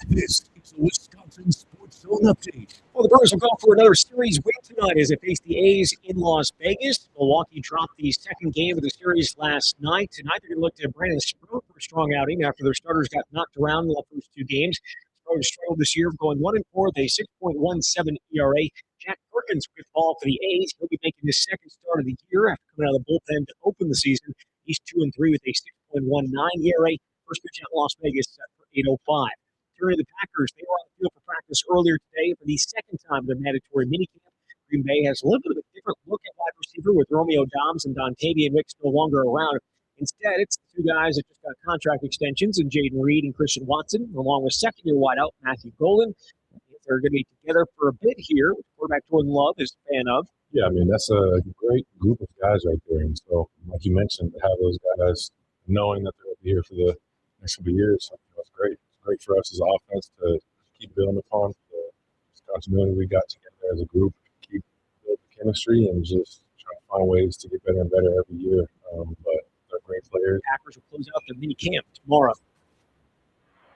This is the Wisconsin Sports Zone Update. Well, the Brewers will go for another series win tonight as they face the A's in Las Vegas. Milwaukee dropped the second game of the series last night. Tonight, they're going to look to Brandon Sproat for a strong outing after their starters got knocked around in the first two games. Sproat struggled this year, going 1-4 with a 6.17 ERA. Jack Perkins quit ball for the A's. He'll be making his second start of the year after coming out of the bullpen to open the season. He's 2-3 with a 6.19 ERA. First pitch at Las Vegas set for 8:05. The Packers, they were on the field for practice earlier today for the second time in their mandatory minicamp. Green Bay has a little bit of a different look at wide receiver with Romeo Dobbs and Dontavian Wicks no longer around. Instead, it's the two guys that just got contract extensions, and Jaden Reed and Christian Watson, along with second-year wideout Matthew Golden. They're going to be together for a bit here, which quarterback Jordan Love is a fan of. Yeah, I mean, that's a great group of guys right there. And so, like you mentioned, to have those guys knowing that they're going to be here for the next couple of years, that's great. Great for us as an offense to keep building upon the continuity we got together as a group, keep building chemistry, and just try to find ways to get better and better every year. But they're great players. Packers will close out their mini camp tomorrow.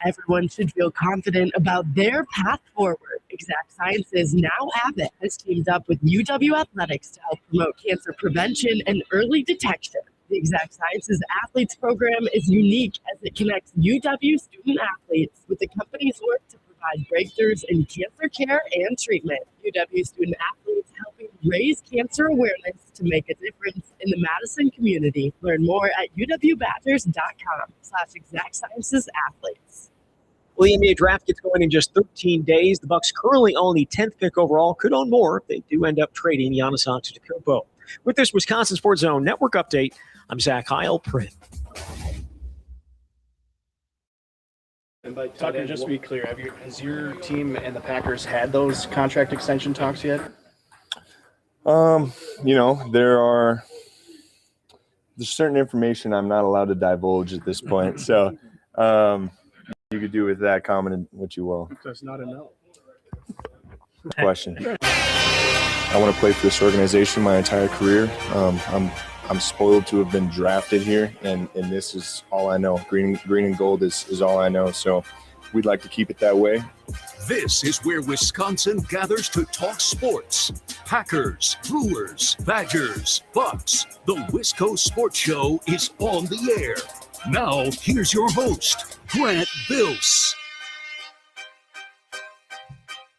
Everyone should feel confident about their path forward. Exact Sciences Now Abbott has teamed up with UW Athletics to help promote cancer prevention and early detection. The Exact Sciences Athletes Program is unique as it connects UW student athletes with the company's work to provide breakthroughs in cancer care and treatment. UW student athletes helping raise cancer awareness to make a difference in the Madison community. Learn more at uwbadgers.com/Exact Sciences Athletes. Well, the NBA draft gets going in just 13 days. The Bucks currently own the 10th pick overall. Could own more if they do end up trading Giannis Antetokounmpo. With this Wisconsin Sports Zone Network update, I'm Zach Heilprin. And by Tucker, just to be clear, has your team and the Packers had those contract extension talks yet? There's certain information I'm not allowed to divulge at this point. So you could do with that comment what you will. That's not a no. Question. I want to play for this organization my entire career. I'm spoiled to have been drafted here, and this is all I know. Green and gold is all I know. So we'd like to keep it that way. This is where Wisconsin gathers to talk sports. Packers, Brewers, Badgers, Bucks. The Wisco Sports Show is on the air. Now, here's your host, Grant Bills.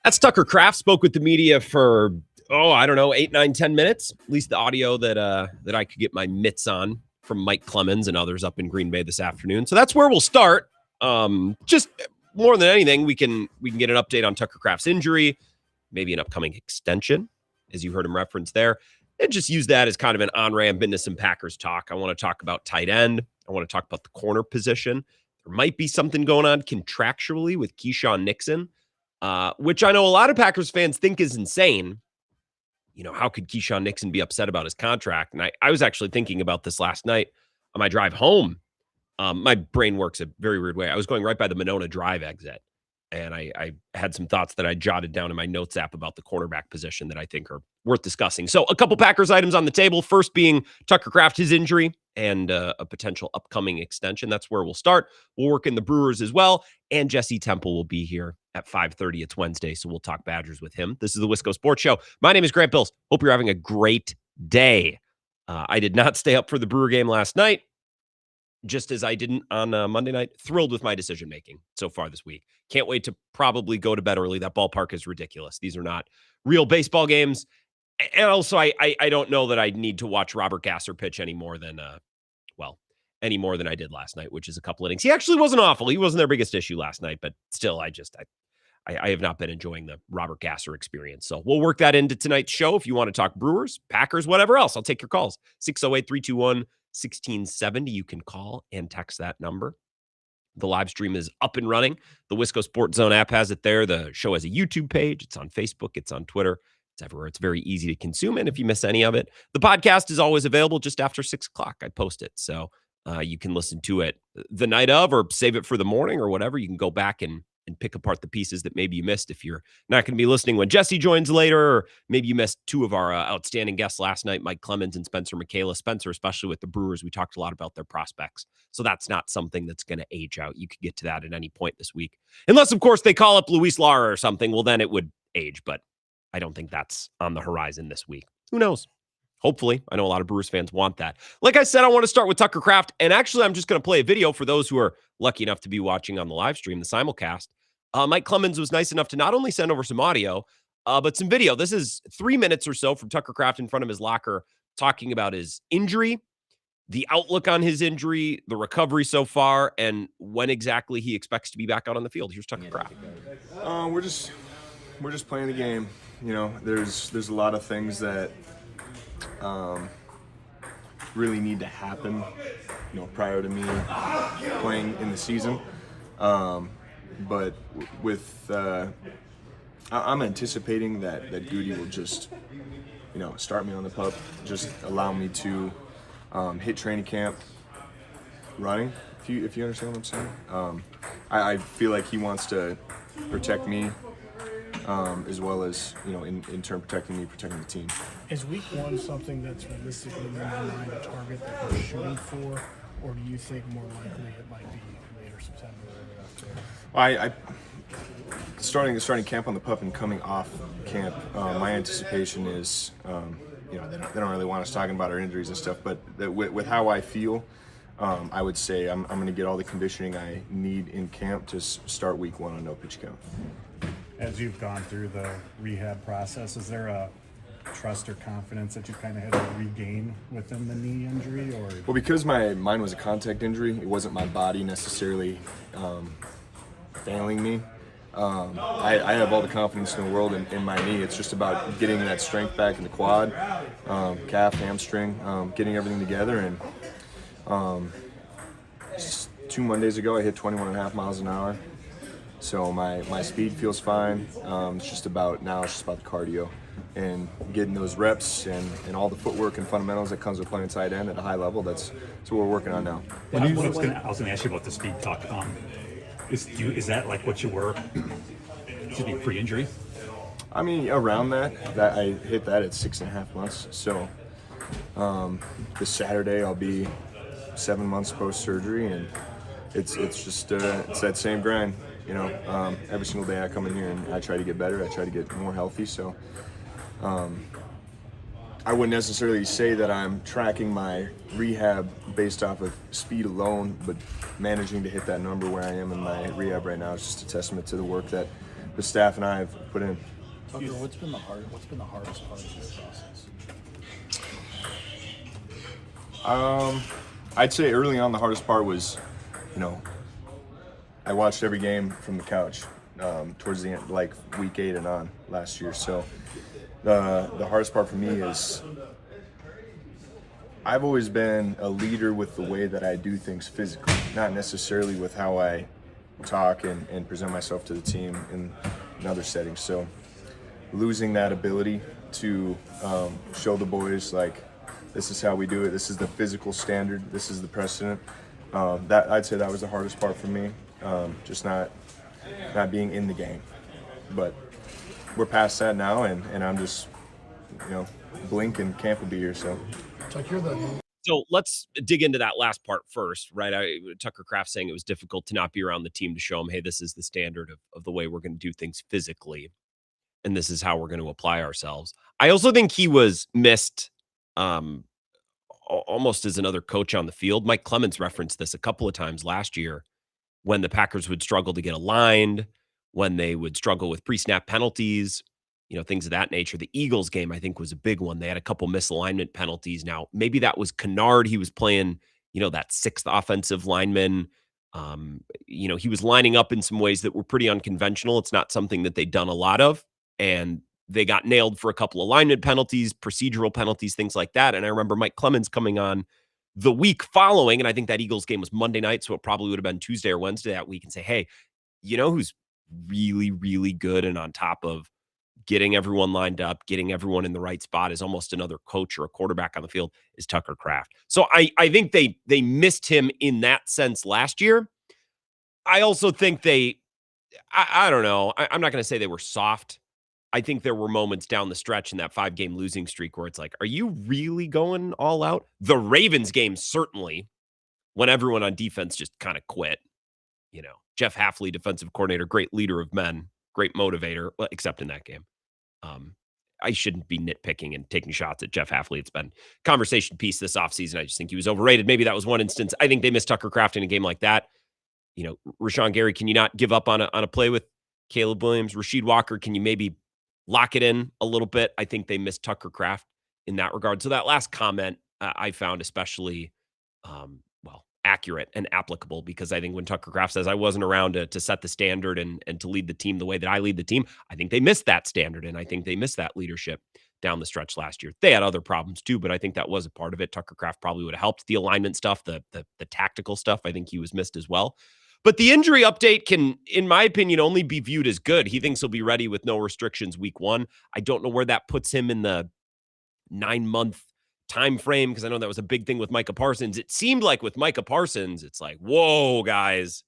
That's Tucker Kraft. Spoke with the media for 8, 9, 10 minutes. At least the audio that I could get my mitts on from Mike Clemens and others up in Green Bay this afternoon. So that's where we'll start. Just more than anything, we can get an update on Tucker Kraft's injury, maybe an upcoming extension, as you heard him reference there, and just use that as kind of an on-ramp into some Packers talk. I want to talk about tight end. I want to talk about the corner position. There might be something going on contractually with Keyshawn Nixon, which I know a lot of Packers fans think is insane. How could Keyshawn Nixon be upset about his contract? And I was actually thinking about this last night on my drive home. My brain works a very weird way. I was going right by the Monona Drive exit, and I had some thoughts that I jotted down in my notes app about the cornerback position that I think are worth discussing. So a couple Packers items on the table. First being Tucker Kraft, his injury, and a potential upcoming extension. That's where we'll start. We'll work in the Brewers as well, and Jesse Temple will be here at 5:30. It's Wednesday, so we'll talk Badgers with him. This is the Wisco Sports Show. My name is Grant Bills. Hope you're having a great day. I did not stay up for the Brewer game last night, just as I didn't on Monday night. Thrilled with my decision-making so far this week. Can't wait to probably go to bed early. That ballpark is ridiculous. These are not real baseball games. And also, I don't know that I need to watch Robert Gasser pitch any more than I did last night, which is a couple innings. He actually wasn't awful. He wasn't their biggest issue last night, but still, I have not been enjoying the Robert Gasser experience. So we'll work that into tonight's show. If you want to talk Brewers, Packers, whatever else, I'll take your calls. 608-321-1670. You can call and text that number. The live stream is up and running. The Wisco Sports Zone app has it there. The show has a YouTube page. It's on Facebook. It's on Twitter. It's everywhere. It's very easy to consume. And if you miss any of it, the podcast is always available just after 6 o'clock. I post it. So you can listen to it the night of or save it for the morning or whatever. You can go back and and pick apart the pieces that maybe you missed if you're not going to be listening when Jesse joins later, or maybe you missed two of our outstanding guests last night, Mike Clemens and Spencer Michaela. Spencer, especially with the Brewers, we talked a lot about their prospects. So that's not something that's going to age out. You could get to that at any point this week. Unless, of course, they call up Luis Lara or something. Well, then it would age, but I don't think that's on the horizon this week. Who knows? Hopefully. I know a lot of Brewers fans want that. Like I said, I want to start with Tucker Kraft. And actually, I'm just going to play a video for those who are lucky enough to be watching on the live stream, the simulcast. Mike Clemens was nice enough to not only send over some audio, but some video. This is 3 minutes or so from Tucker Kraft in front of his locker talking about his injury, the outlook on his injury, the recovery so far, and when exactly he expects to be back out on the field. Here's Tucker Kraft. We're just playing the game. You know, there's a lot of things that really need to happen, you know, prior to me playing in the season. But with I'm anticipating that Goody will just, you know, start me on the pup, just allow me to hit training camp running, if you understand what I'm saying. I feel like he wants to protect me as well as, you know, in turn protecting me, protecting the team. Is week one something that's realistically in your mind a target that you're shooting for, or do you think more likely it might be later September or after? I starting camp on the pup and coming off camp, my anticipation is, you know, they don't really want us talking about our injuries and stuff, but with how I feel, I would say I'm going to get all the conditioning I need in camp to start week one on no pitch count. As you've gone through the rehab process, is there a trust or confidence that you kind of had to regain within the knee injury? Or Well, because mine was a contact injury, it wasn't my body necessarily failing me. I have all the confidence in the world in my knee. It's just about getting that strength back in the quad, calf, hamstring, getting everything together. And just 2 Mondays ago, I hit 21.5 miles an hour. So my speed feels fine. It's just about the cardio and getting those reps and all the footwork and fundamentals that comes with playing tight end at a high level. That's what we're working on now. I was going to ask you about the speed talk. Is that like what you were pre-injury? I mean, around that I hit that at 6.5 months. So this Saturday I'll be 7 months post-surgery, and it's just it's that same grind. You know, every single day I come in here and I try to get better. I try to get more healthy. So I wouldn't necessarily say that I'm tracking my rehab based off of speed alone, but managing to hit that number where I am in my rehab right now is just a testament to the work that the staff and I have put in. Tucker, what's been the hardest part of your process? I'd say early on the hardest part was, you know, I watched every game from the couch towards the end, like week 8 and on last year. So the hardest part for me is I've always been a leader with the way that I do things physically, not necessarily with how I talk and present myself to the team in other settings. So losing that ability to show the boys, like, this is how we do it, this is the physical standard, this is the precedent, that I'd say that was the hardest part for me. Just not being in the game, but we're past that now, and I'm just, you know, blink and camp will be here. So let's dig into that last part first, right? Tucker Kraft saying it was difficult to not be around the team to show them, hey, this is the standard of the way we're going to do things physically, and this is how we're going to apply ourselves. I also think he was missed almost as another coach on the field. Mike Clemens referenced this a couple of times last year, when the Packers would struggle to get aligned, when they would struggle with pre-snap penalties, you know, things of that nature. The Eagles game, I think, was a big one. They had a couple misalignment penalties. Now, maybe that was Kennard. He was playing, you know, that sixth offensive lineman. You know, he was lining up in some ways that were pretty unconventional. It's not something that they'd done a lot of. And they got nailed for a couple alignment penalties, procedural penalties, things like that. And I remember Mike Clemens coming on the week following, and I think that Eagles game was Monday night, so it probably would have been Tuesday or Wednesday that week, and say, hey, you know who's really, really good and on top of getting everyone lined up, getting everyone in the right spot is almost another coach or a quarterback on the field, is Tucker Kraft. So I think they missed him in that sense last year. I also think they I don't know. I'm not going to say they were soft. I think there were moments down the stretch in that 5-game losing streak where it's like, are you really going all out? The Ravens game, certainly, when everyone on defense just kind of quit. Jeff Hafley, defensive coordinator, great leader of men, great motivator, well, except in that game. I shouldn't be nitpicking and taking shots at Jeff Hafley. It's been conversation piece this offseason. I just think he was overrated. Maybe that was one instance. I think they missed Tucker Kraft in a game like that. Rashawn Gary, can you not give up on a play with Caleb Williams? Rasheed Walker, can you maybe lock it in a little bit? I think they missed Tucker Kraft in that regard. So that last comment I found especially, accurate and applicable, because I think when Tucker Kraft says I wasn't around to set the standard and to lead the team the way that I lead the team, I think they missed that standard, and I think they missed that leadership down the stretch last year. They had other problems too, but I think that was a part of it. Tucker Kraft probably would have helped. The alignment stuff, the tactical stuff, I think he was missed as well. But the injury update can, in my opinion, only be viewed as good. He thinks he'll be ready with no restrictions week 1. I don't know where that puts him in the 9-month time frame, because I know that was a big thing with Micah Parsons. It seemed like with Micah Parsons, it's like, whoa, guys,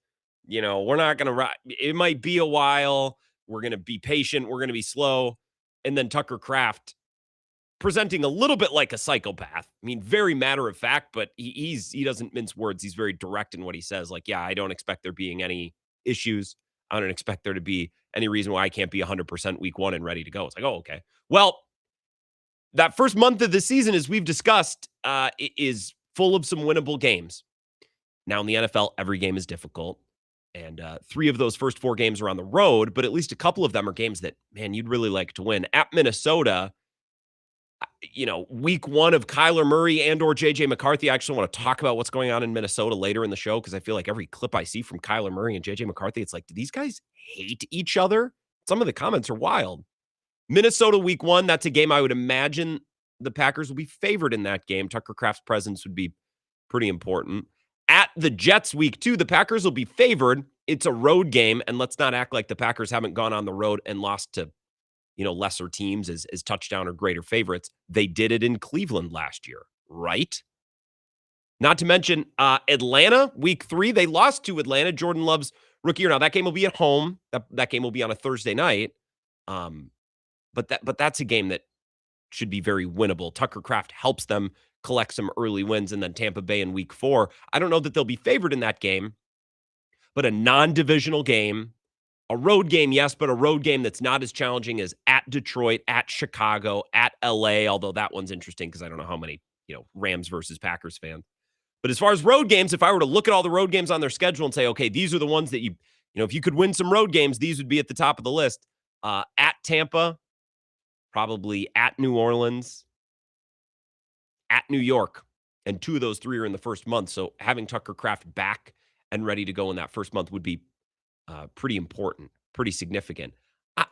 we're not going to, it might be a while. We're going to be patient. We're going to be slow. And then Tucker Kraft presenting a little bit like a psychopath. I mean, very matter of fact, but he doesn't mince words. He's very direct in what he says. Like, yeah, I don't expect there being any issues. I don't expect there to be any reason why I can't be 100% week 1 and ready to go. It's like, oh, okay. Well, that first month of the season, as we've discussed, is full of some winnable games. Now in the NFL, every game is difficult. And 3 of those first 4 games are on the road, but at least a couple of them are games that, man, you'd really like to win. At Minnesota, week 1 of Kyler Murray and or JJ McCarthy. I actually want to talk about what's going on in Minnesota later in the show, because I feel like every clip I see from Kyler Murray and JJ McCarthy, it's like, do these guys hate each other? Some of the comments are wild. Minnesota week 1, that's a game I would imagine the Packers will be favored in that game. Tucker Kraft's presence would be pretty important. At the Jets week 2, the Packers will be favored. It's a road game, and let's not act like the Packers haven't gone on the road and lost to, lesser teams as touchdown or greater favorites. They did it in Cleveland last year, right? Not to mention Atlanta week 3, they lost to Atlanta. Jordan Love's rookie year. Now that game will be at home. That game will be on a Thursday night. But that's a game that should be very winnable. Tucker Kraft helps them collect some early wins, and then Tampa Bay in week 4. I don't know that they'll be favored in that game, but a non-divisional game, a road game, yes, but a road game that's not as challenging as at Detroit, at Chicago, at LA, although that one's interesting because I don't know how many, Rams versus Packers fans. But as far as road games, if I were to look at all the road games on their schedule and say, okay, these are the ones that if you could win some road games, these would be at the top of the list. At Tampa, probably at New Orleans, at New York, and 2 of those 3 are in the first month. So having Tucker Kraft back and ready to go in that first month would be pretty important, pretty significant.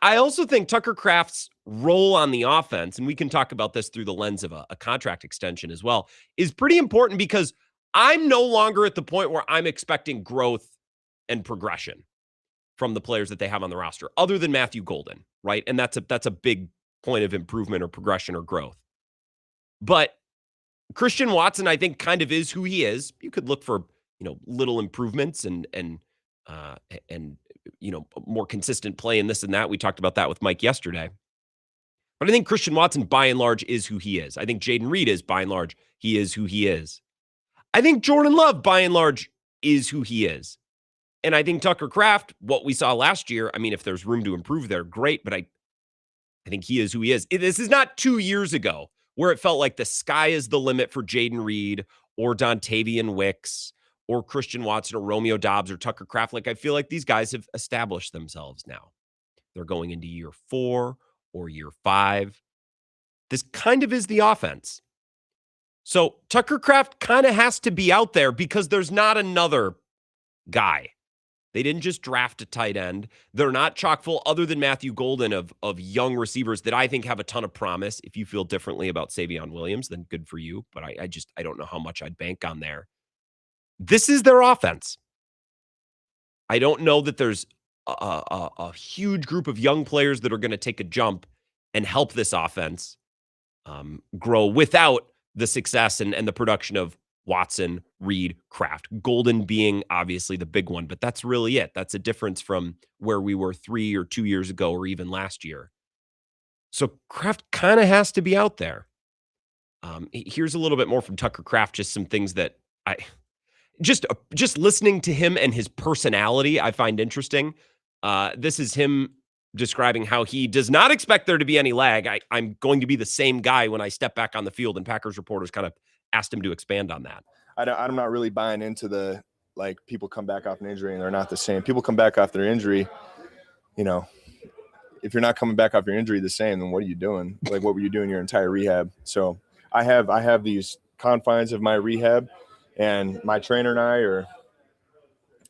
I also think Tucker Kraft's role on the offense, and we can talk about this through the lens of a contract extension as well, is pretty important, because I'm no longer at the point where I'm expecting growth and progression from the players that they have on the roster, other than Matthew Golden, right? And that's a big point of improvement or progression or growth. But Christian Watson, I think, kind of is who he is. You could look for, little improvements and more consistent play in this and that. We talked about that with Mike yesterday. But I think Christian Watson, by and large, is who he is. I think Jaden Reed is, by and large, he is who he is. I think Jordan Love, by and large, is who he is. And I think Tucker Kraft, what we saw last year, I mean, if there's room to improve there, great. But I think he is who he is. This is not 2 years ago where it felt like the sky is the limit for Jaden Reed or Dontavian Wicks or Christian Watson or Romeo Doubs or Tucker Kraft. Like, I feel like these guys have established themselves now. They're going into year 4 or year 5. This kind of is the offense. So Tucker Kraft kind of has to be out there because there's not another guy. They didn't just draft a tight end. They're not chock full, other than Matthew Golden, of young receivers that I think have a ton of promise. If you feel differently about Savion Williams, then good for you. But I don't know how much I'd bank on there. This is their offense. I don't know that there's a huge group of young players that are going to take a jump and help this offense grow without the success and the production of Watson, Reed, Kraft. Golden being obviously the big one, but that's really it. That's a difference from where we were 3 or 2 years ago or even last year. So Kraft kind of has to be out there. Here's a little bit more from Tucker Kraft, just some things that I just listening to him and his personality I find interesting. This is him describing how he does not expect there to be any lag. I'm going to be the same guy when I step back on the field, and Packers reporters kind of asked him to expand on that. I'm not really buying into the, like, people come back off an injury and they're not the same. People come back off their injury, you know, if you're not coming back off your injury the same, then what are you doing? Like, what were you doing your entire rehab? So I have these confines of my rehab, and my trainer and I are,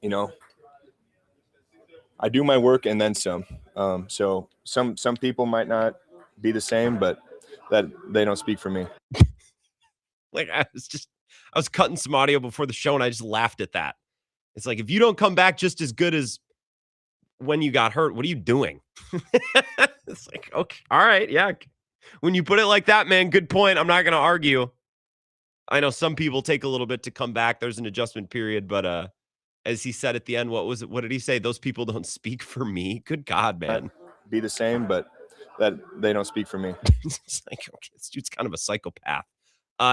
you know, I do my work and then some. So some people might not be the same, but that they don't speak for me. Like, I was cutting some audio before the show, and I just laughed at that. It's like, if you don't come back just as good as when you got hurt, what are you doing? It's like, okay, all right, yeah. When you put it like that, man, good point. I'm not going to argue. I know some people take a little bit to come back. There's an adjustment period, but as he said at the end, what was it? What did he say? Those people don't speak for me. Good God, man. Be the same, but that they don't speak for me. It's like, okay, this dude's kind of a psychopath.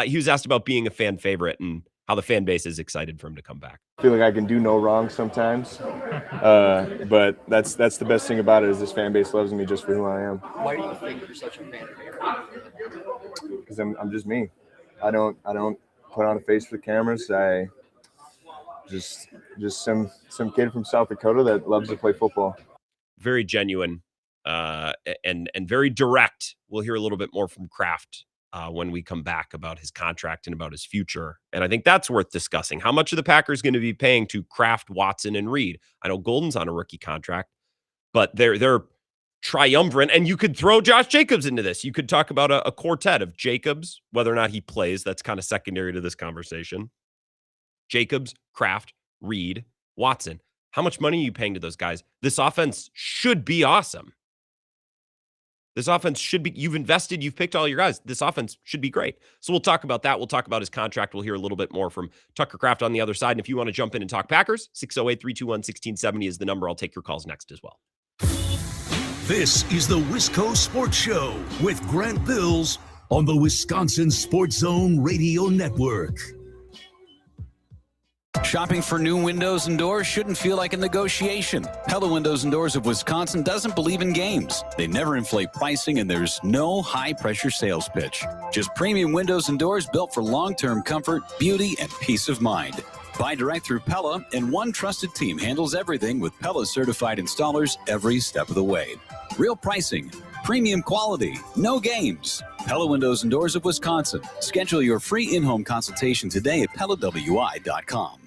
He was asked about being a fan favorite and how the fan base is excited for him to come back. I feel like I can do no wrong sometimes, but that's the best thing about it is this fan base loves me just for who I am. Why do you think you're such a fan favorite? Because I'm just me. I don't put on a face for the cameras. I just some kid from South Dakota that loves to play football. Very genuine and very direct. We'll hear a little bit more from Kraft when we come back about his contract and about his future. And I think that's worth discussing. How much are the Packers going to be paying to Kraft, Watson, and Reed? I know Golden's on a rookie contract, but they're triumvirate. And you could throw Josh Jacobs into this. You could talk about a quartet of Jacobs, whether or not he plays. That's kind of secondary to this conversation. Jacobs, Kraft, Reed, Watson. How much money are you paying to those guys? This offense should be awesome. This offense should be, you've invested, you've picked all your guys. This offense should be great. So we'll talk about that. We'll talk about his contract. We'll hear a little bit more from Tucker Kraft on the other side. And if you want to jump in and talk Packers, 608-321-1670 is the number. I'll take your calls next as well. This is the Wisco Sports Show with Grant Bills on the Wisconsin Sports Zone Radio Network. Shopping for new windows and doors shouldn't feel like a negotiation. Pella Windows and Doors of Wisconsin doesn't believe in games. They never inflate pricing, and there's no high-pressure sales pitch. Just premium windows and doors built for long-term comfort, beauty, and peace of mind. Buy direct through Pella, and one trusted team handles everything with Pella-certified installers every step of the way. Real pricing, premium quality, no games. Pella Windows and Doors of Wisconsin. Schedule your free in-home consultation today at PellaWI.com.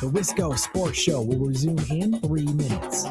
The Wisco Sports Show will resume in 3 minutes.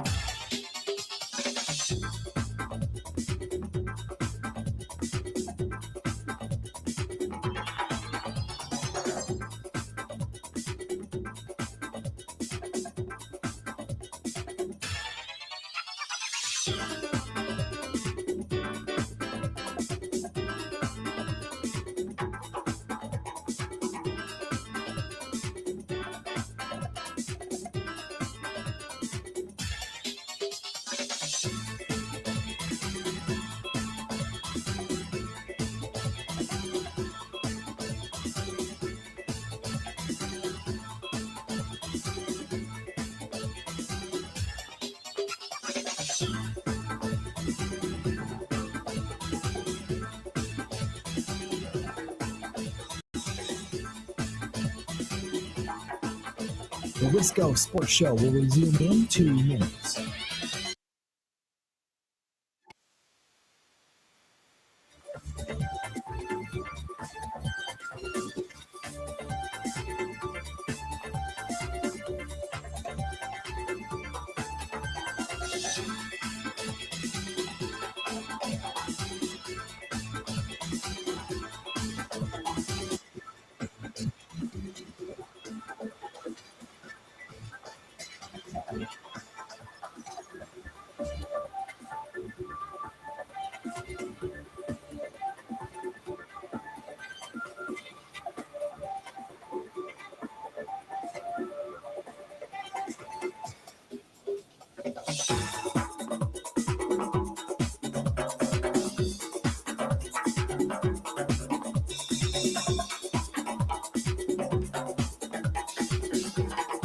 The Wisco Sports Show will resume in 2 minutes.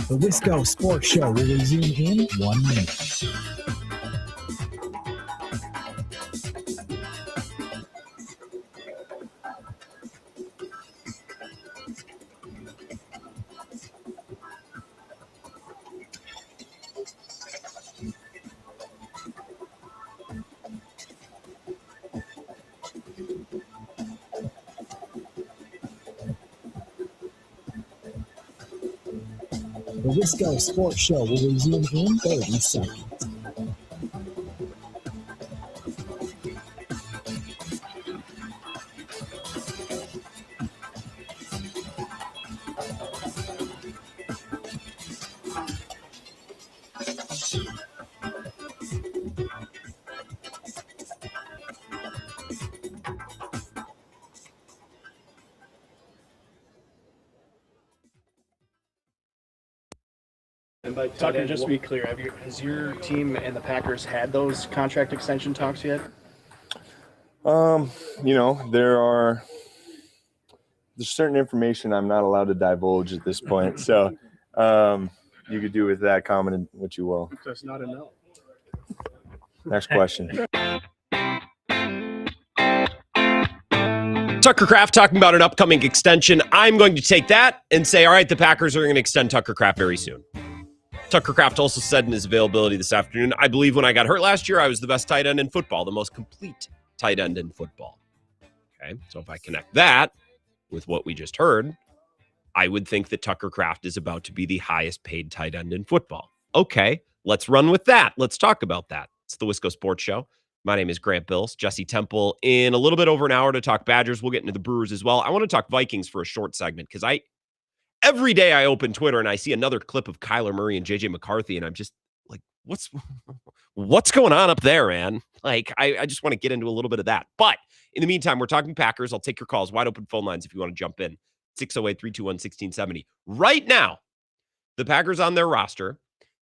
The Wisco Sports Show will resume in 1 minute. The Wisco Sports Show will resume in 30 seconds. Tucker, just to be clear, has your team and the Packers had those contract extension talks yet? There's certain information I'm not allowed to divulge at this point. So you could do with that comment what you will. That's not a no. Next question. Tucker Kraft talking about an upcoming extension. I'm going to take that and say, all right, the Packers are going to extend Tucker Kraft very soon. Tucker Kraft also said in his availability this afternoon, I believe when I got hurt last year, I was the best tight end in football, the most complete tight end in football. Okay, so if I connect that with what we just heard, I would think that Tucker Kraft is about to be the highest paid tight end in football. Okay, let's run with that. Let's talk about that. It's the Wisco Sports Show. My name is Grant Bills. Jesse Temple in a little bit over an hour to talk Badgers. We'll get into the Brewers as well. I want to talk Vikings for a short segment because every day I open Twitter and I see another clip of Kyler Murray and JJ McCarthy, and I'm just like, what's going on up there, man? Like, I just want to get into a little bit of that. But in the meantime, we're talking Packers. I'll take your calls. Wide open phone lines if you want to jump in. 608-321-1670. Right now, the Packers on their roster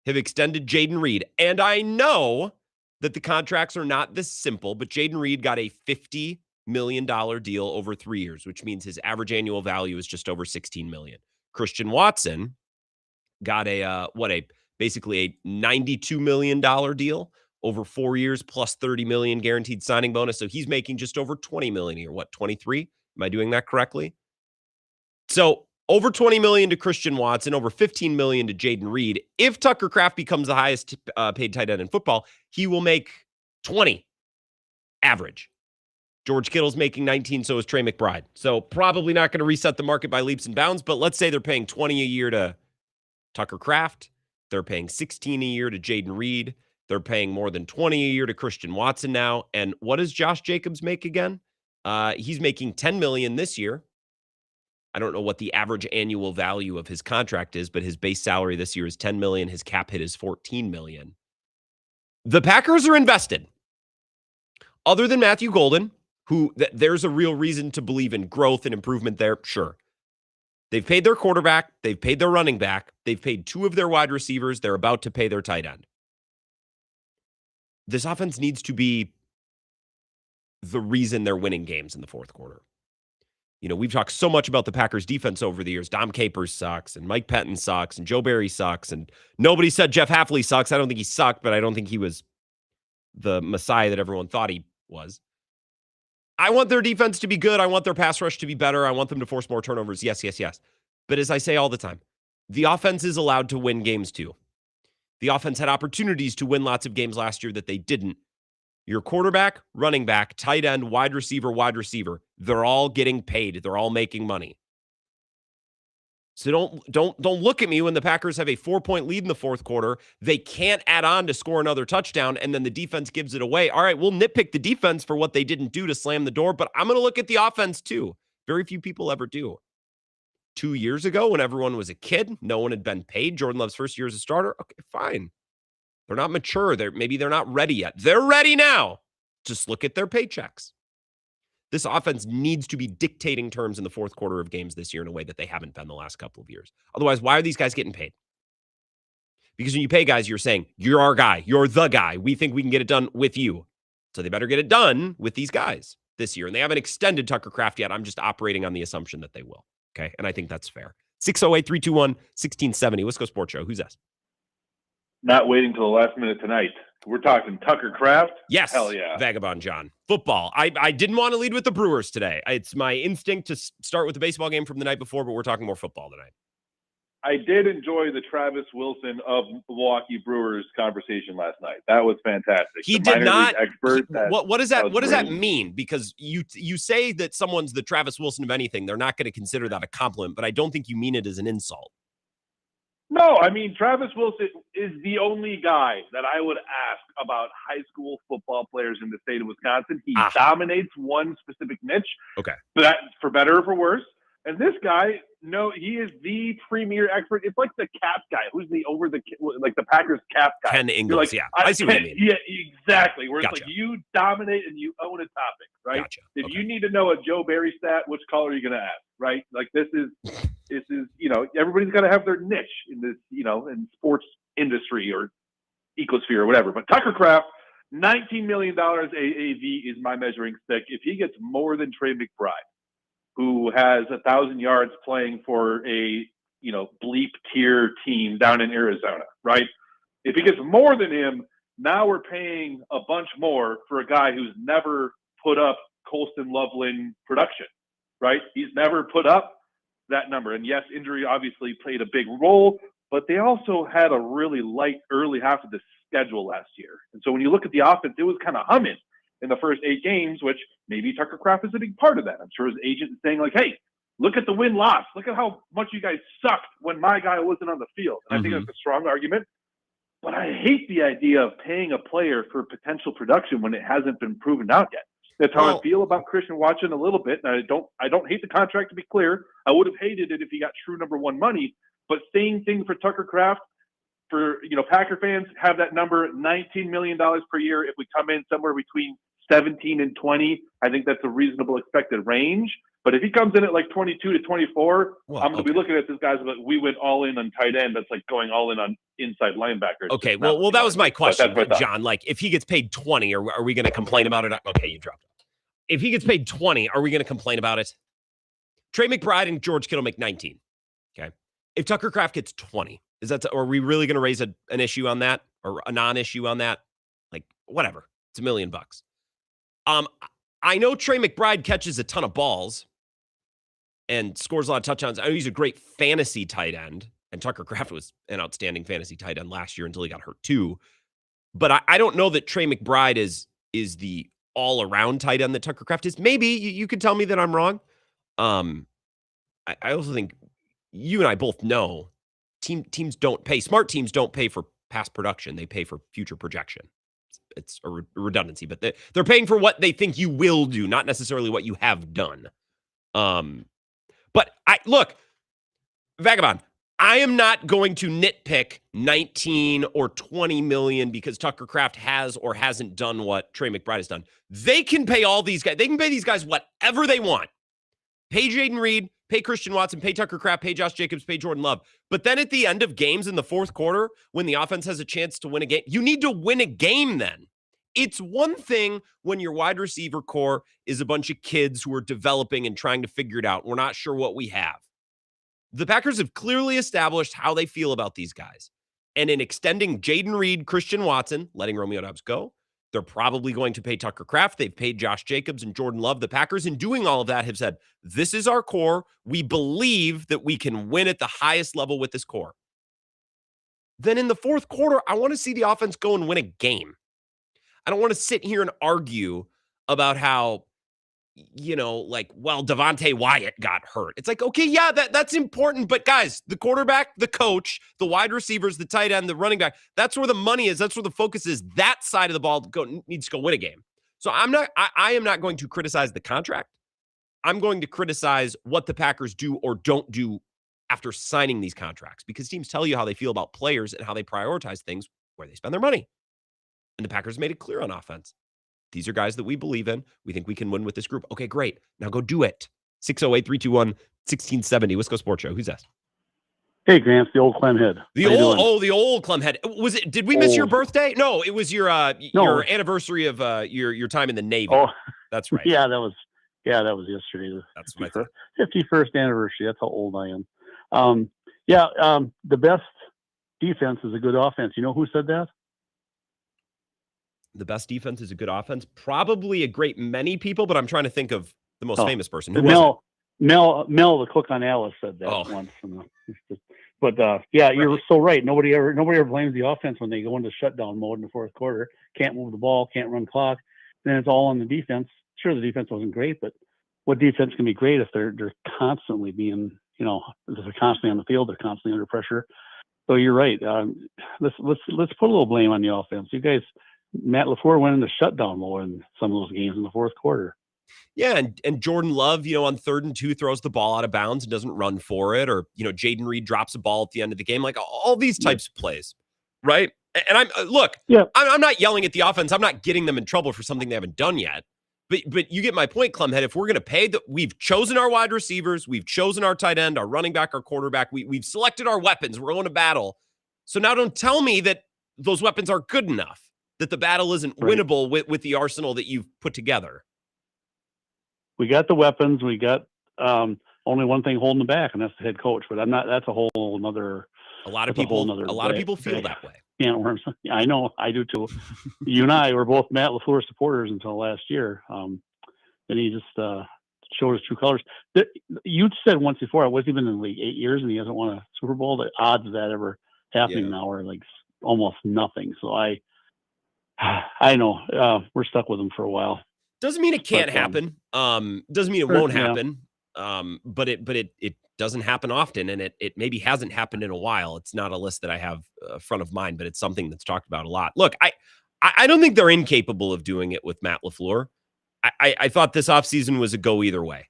have extended Jaden Reed. And I know that the contracts are not this simple, but Jaden Reed got a $50 million deal over 3 years, which means his average annual value is just over $16 million. Christian Watson got basically a $92 million deal over 4 years plus $30 million guaranteed signing bonus. So he's making just over $20 million a year. What, 23? Am I doing that correctly? So over $20 million to Christian Watson, over $15 million to Jaden Reed. If Tucker Kraft becomes the highest paid tight end in football, he will make 20 average. George Kittle's making 19, so is Trey McBride. So probably not going to reset the market by leaps and bounds, but let's say they're paying 20 a year to Tucker Kraft. They're paying 16 a year to Jaden Reed. They're paying more than 20 a year to Christian Watson now. And what does Josh Jacobs make again? He's making $10 million this year. I don't know what the average annual value of his contract is, but his base salary this year is $10 million. His cap hit is $14 million. The Packers are invested. Other than Matthew Golden, who there's a real reason to believe in growth and improvement there, sure. They've paid their quarterback. They've paid their running back. They've paid 2 of their wide receivers. They're about to pay their tight end. This offense needs to be the reason they're winning games in the fourth quarter. You know, we've talked so much about the Packers defense over the years. Dom Capers sucks, and Mike Pettin sucks, and Joe Barry sucks, and nobody said Jeff Hafley sucks. I don't think he sucked, but I don't think he was the messiah that everyone thought he was. I want their defense to be good. I want their pass rush to be better. I want them to force more turnovers. Yes, yes, yes. But as I say all the time, the offense is allowed to win games too. The offense had opportunities to win lots of games last year that they didn't. Your quarterback, running back, tight end, wide receiver, they're all getting paid. They're all making money. So don't look at me when the Packers have a 4-point lead in the fourth quarter. They can't add on to score another touchdown, and then the defense gives it away. All right, we'll nitpick the defense for what they didn't do to slam the door, but I'm going to look at the offense too. Very few people ever do. 2 years ago, when everyone was a kid, no one had been paid. Jordan Love's first year as a starter. Okay, fine. They're not mature. Maybe they're not ready yet. They're ready now. Just look at their paychecks. This offense needs to be dictating terms in the fourth quarter of games this year in a way that they haven't been the last couple of years. Otherwise, why are these guys getting paid? Because when you pay guys, you're saying, you're our guy. You're the guy. We think we can get it done with you. So they better get it done with these guys this year. And they haven't extended Tucker Kraft yet. I'm just operating on the assumption that they will. Okay. And I think that's fair. 608-321-1670. Wisco Sports Show. Who's that? Not waiting till the last minute tonight. We're talking Tucker Kraft. Yes. Hell yeah. Vagabond John. Football. I didn't want to lead with the Brewers today. It's my instinct to start with the baseball game from the night before, but we're talking more football tonight. I did enjoy the Travis Wilson of Milwaukee Brewers conversation last night. That was fantastic. He did not. What does that? What does that mean? Because you say that someone's the Travis Wilson of anything, they're not going to consider that a compliment. But I don't think you mean it as an insult. No, I mean Travis Wilson is the only guy that I would ask about high school football players in the state of Wisconsin. He dominates one specific niche. Okay, but for better or for worse. And this guy, he is the premier expert. It's like the cap guy. Who's the Packers cap guy? Ken Ingles, yeah. I see what you mean. Yeah, exactly. Where it's like you dominate and you own a topic, right? Gotcha. If you need to know a Joe Barry stat, which color are you going to ask, right? Like this is, everybody's got to have their niche in this, in sports industry or ecosphere or whatever. But Tucker Kraft, $19 million AAV is my measuring stick. If he gets more than Trey McBride, who has 1,000 yards playing for a, bleep tier team down in Arizona, right? If he gets more than him, now we're paying a bunch more for a guy who's never put up Colston Loveland production, right? He's never put up that number. And yes, injury obviously played a big role, but they also had a really light early half of the schedule last year. And so when you look at the offense, it was kind of humming in the first 8 games, which maybe Tucker Kraft is a big part of that. I'm sure his agent is saying like, hey, look at the win-loss. Look at how much you guys sucked when my guy wasn't on the field. And I think that's a strong argument. But I hate the idea of paying a player for potential production when it hasn't been proven out yet. That's how I feel about Christian Watson a little bit. And I don't hate the contract, to be clear. I would have hated it if he got true number one money. But same thing for Tucker Kraft. For Packer fans, have that number $19 million per year. If we come in somewhere between 17 and 20, I think that's a reasonable expected range. But if he comes in at like 22 to 24, I'm going to be looking at this guy's like, we went all in on tight end. That's like going all in on inside linebackers. Okay, well, that was my question, John. Like, if he gets paid 20, are we going to complain about it? Okay, you dropped it. If he gets paid 20, are we going to complain about it? Trey McBride and George Kittle make 19. Okay, if Tucker Kraft gets 20, are we really going to raise an issue on that or a non-issue on that? Like, whatever. It's $1 million. I know Trey McBride catches a ton of balls and scores a lot of touchdowns. I know he's a great fantasy tight end, and Tucker Kraft was an outstanding fantasy tight end last year until he got hurt too. But I don't know that Trey McBride is the all-around tight end that Tucker Kraft is. Maybe you could tell me that I'm wrong. I also think you and I both know teams don't pay. Smart teams don't pay for past production. They pay for future projection. It's a redundancy, but they're paying for what they think you will do, not necessarily what you have done. But look, Vagabond, I am not going to nitpick 19 or 20 million because Tucker Kraft has or hasn't done what Trey McBride has done. They can pay all these guys. They can pay these guys whatever they want. Pay Jaden Reed, pay Christian Watson, pay Tucker Kraft, pay Josh Jacobs, pay Jordan Love. But then at the end of games in the fourth quarter, when the offense has a chance to win a game, you need to win a game then. It's one thing when your wide receiver core is a bunch of kids who are developing and trying to figure it out. We're not sure what we have. The Packers have clearly established how they feel about these guys. And in extending Jaden Reed, Christian Watson, letting Romeo Doubs go, they're probably going to pay Tucker Kraft. They've paid Josh Jacobs and Jordan Love. The Packers, in doing all of that, have said, this is our core. We believe that we can win at the highest level with this core. Then in the fourth quarter, I want to see the offense go and win a game. I don't want to sit here and argue about how, Devontae Wyatt got hurt. It's like, okay, yeah, that's important. But guys, the quarterback, the coach, the wide receivers, the tight end, the running back, that's where the money is. That's where the focus is. That side of the ball needs to go win a game. So I am not going to criticize the contract. I'm going to criticize what the Packers do or don't do after signing these contracts, because teams tell you how they feel about players and how they prioritize things where they spend their money. And the Packers made it clear on offense. These are guys that we believe in. We think we can win with this group. Okay, great. Now go do it. 608-321-1670. Wisco Sports Show. Who's that? Hey, Grant, the old Clem Head. The old Clem Head. Was it? Did we miss your birthday? No, it was your your anniversary of your time in the Navy. Oh, that's right. Yeah, that was yesterday. That's my 51st anniversary. That's how old I am. The best defense is a good offense. You know who said that? The best defense is a good offense. Probably a great many people, but I'm trying to think of the most famous person. Who was Mel, the cook on Alice said that once. But you're so right. Nobody ever blames the offense when they go into shutdown mode in the fourth quarter. Can't move the ball, can't run clock. Then it's all on the defense. Sure, the defense wasn't great, but what defense can be great if they're constantly being, if they're constantly on the field, they're constantly under pressure. So you're right. Let's put a little blame on the offense. You guys, Matt LaFleur went into shutdown mode in some of those games in the fourth quarter. Yeah, and Jordan Love, on 3rd and 2 throws the ball out of bounds and doesn't run for it, or Jaden Reed drops a ball at the end of the game, like all these types of plays, right? And I'm not yelling at the offense. I'm not getting them in trouble for something they haven't done yet. But you get my point, Clemhead. If we're going to pay, we've chosen our wide receivers, we've chosen our tight end, our running back, our quarterback. We've selected our weapons. We're going to battle. So now don't tell me that those weapons are good enough, that the battle isn't winnable with the arsenal that you've put together. We got the weapons. We got only one thing holding them back, and that's the head coach. But that's a whole another. A lot of people feel that way. Yeah, I know. I do too. You and I were both Matt LaFleur supporters until last year. Then he just showed his true colors. You said once before, I wasn't even in the league 8 years, and he hasn't won a Super Bowl. The odds of that ever happening now are like almost nothing. So I know we're stuck with him for a while. Doesn't mean it can't happen. Doesn't mean it won't happen. But it doesn't happen often, and it maybe hasn't happened in a while. It's not a list that I have front of mind, but it's something that's talked about a lot. Look, I don't think they're incapable of doing it with Matt LaFleur. I thought this offseason was a go either way.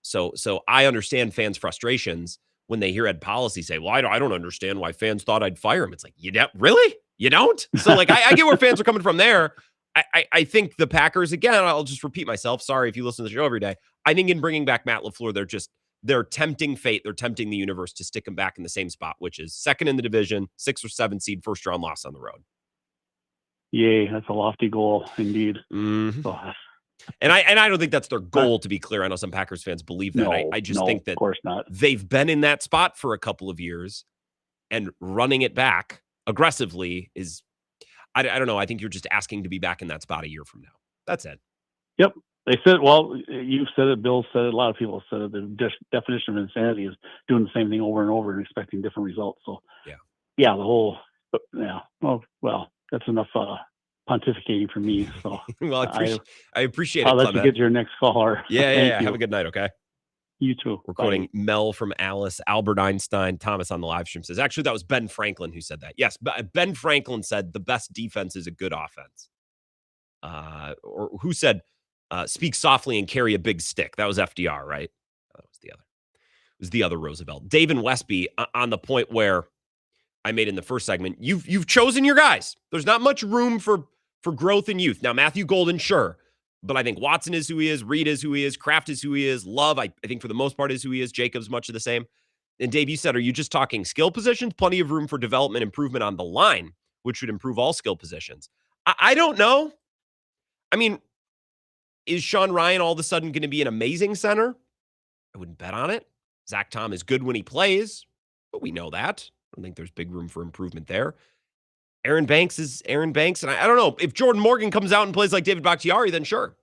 So I understand fans' frustrations when they hear Ed Policy say, well, I don't understand why fans thought I'd fire him. It's like, really? You don't? So like, I get where fans are coming from there. I think the Packers, again, I'll just repeat myself. Sorry if you listen to the show every day. I think in bringing back Matt LaFleur, they're tempting fate. They're tempting the universe to stick him back in the same spot, which is second in the division, 6 or 7 seed, first round loss on the road. Yay, that's a lofty goal indeed. Mm-hmm. And I don't think that's their goal, to be clear. I know some Packers fans believe that. I just think that of course not. They've been in that spot for a couple of years, and running it back aggressively is, I don't know. I think you're just asking to be back in that spot a year from now. That's it. Yep. They said, well, you said it, Bill said it, a lot of people said it. The definition of insanity is doing the same thing over and over and expecting different results. So, well, that's enough pontificating for me. So, well, I appreciate it. I'll let you get to your next caller. Yeah. Have a good night, okay? You too. We're quoting Mel from Alice. Albert Einstein. Thomas on the live stream says, actually, that was Ben Franklin who said that. Yes, Ben Franklin said the best defense is a good offense. Or who said, speak softly and carry a big stick. That was FDR, right? That was the other. It was the other Roosevelt. Dave and Westby on the point where I made in the first segment. You've chosen your guys. There's not much room for growth in youth. Now, Matthew Golden, sure. But I think Watson is who he is. Reed is who he is. Kraft is who he is. Love, I think for the most part, is who he is. Jacobs, much of the same. And Dave, you said, are you just talking skill positions? Plenty of room for development, improvement on the line, which would improve all skill positions. I don't know. I mean, is Sean Ryan all of a sudden going to be an amazing center? I wouldn't bet on it. Zach Tom is good when he plays, but we know that. I don't think there's big room for improvement there. Aaron Banks is Aaron Banks, and I don't know. If Jordan Morgan comes out and plays like David Bakhtiari, then sure.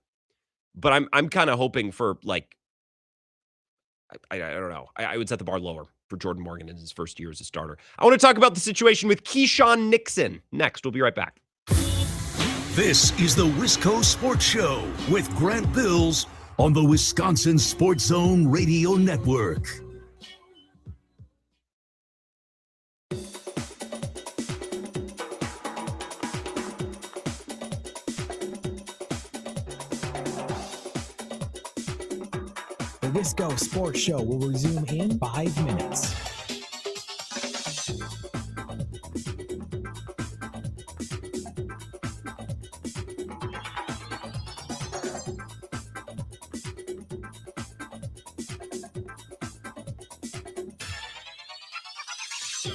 But I'm kind of hoping for, like, I don't know. I would set the bar lower for Jordan Morgan in his first year as a starter. I want to talk about the situation with Keyshawn Nixon next. We'll be right back. This is the Wisco Sports Show with Grant Bills on the Wisconsin Sports Zone Radio Network. The Wisco Sports Show will resume in 5 minutes. The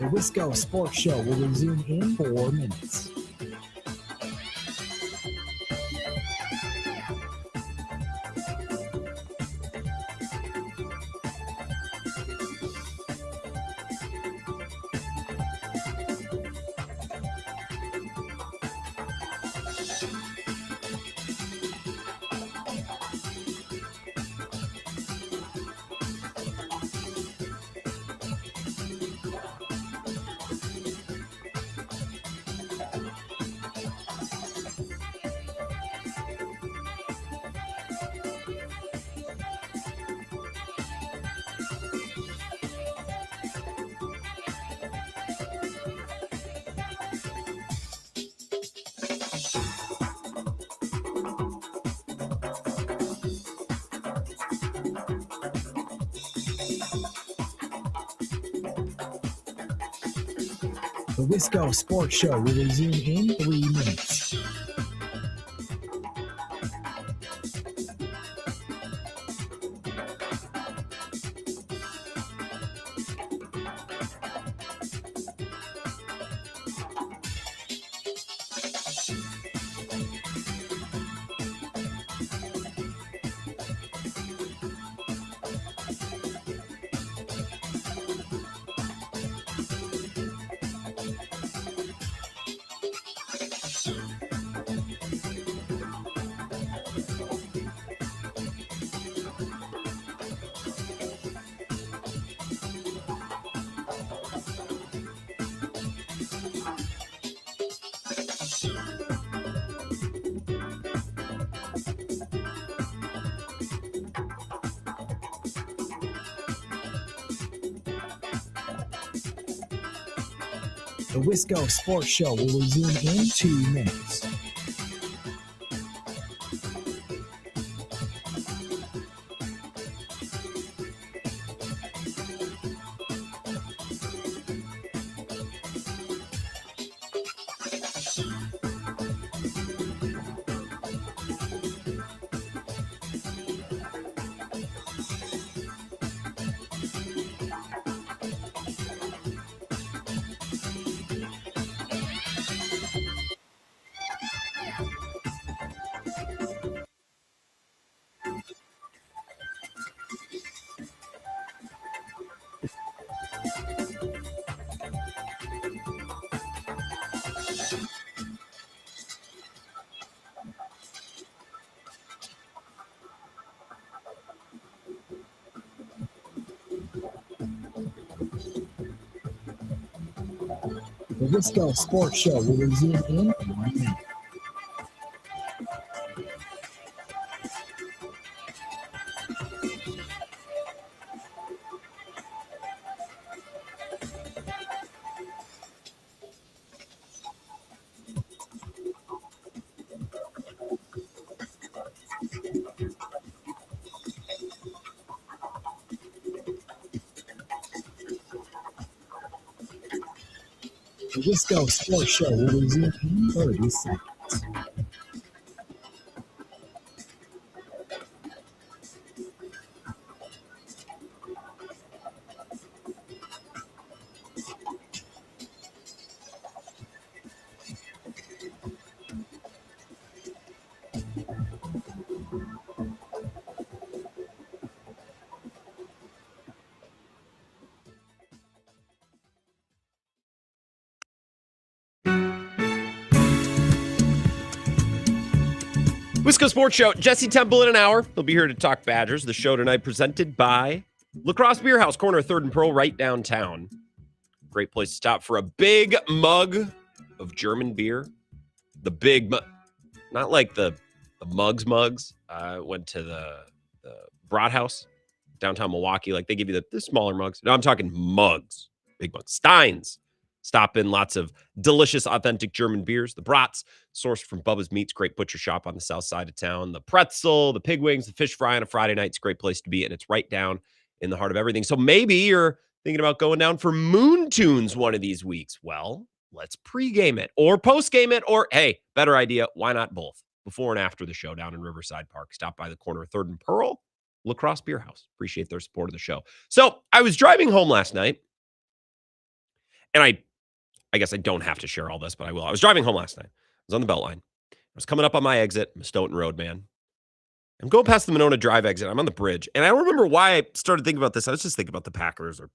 Wisco Sports Show will resume in 4 minutes. The Wisco Sports Show will resume in 3 minutes. The Wisco Sports Show will resume in 2 minutes. The Wisco Sports Show will resume in 1 minute. The Wisco Sports Show will resume in 30 seconds. Wisco Sports Show. Jesse Temple in an hour. He'll be here to talk Badgers. The show tonight presented by Lacrosse Beer House, corner of 3rd and Pearl, right downtown. Great place to stop for a big mug of German beer. The big mug. Not like the mugs. Went to the Brat House downtown Milwaukee. Like they give you the smaller mugs. No, I'm talking mugs, big mugs. Steins. Stop in, lots of delicious, authentic German beers. The Brats, sourced from Bubba's Meats, great butcher shop on the south side of town. The pretzel, the pig wings, the fish fry on a Friday night. It's a great place to be, and it's right down in the heart of everything. So maybe you're thinking about going down for Moon Tunes one of these weeks. Well, let's pregame it or postgame it, or hey, better idea, why not both? Before and after the show down in Riverside Park. Stop by the corner of 3rd and Pearl, La Crosse Beer House. Appreciate their support of the show. So I was driving home last night, and I guess I don't have to share all this, but I will. I was driving home last night. I was on the Beltline. I was coming up on my exit. I'm a Stoughton Road man. I'm going past the Monona Drive exit. I'm on the bridge. And I don't remember why I started thinking about this. I was just thinking about the Packers, or,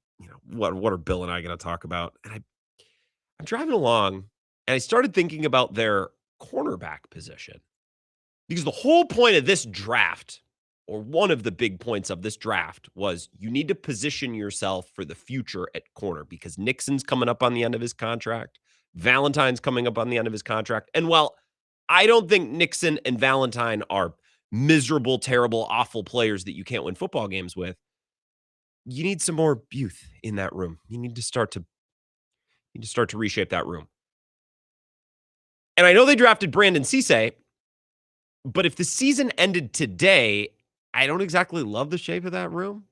what are Bill and I going to talk about? And I'm driving along, and I started thinking about their cornerback position. Because the whole point of this draft, or one of the big points of this draft, was you need to position yourself for the future at corner, because Nixon's coming up on the end of his contract. Valentine's coming up on the end of his contract. And while I don't think Nixon and Valentine are miserable, terrible, awful players that you can't win football games with, you need some more youth in that room. You need to start to reshape that room. And I know they drafted Brandon Cisse, but if the season ended today, I don't exactly love the shape of that room.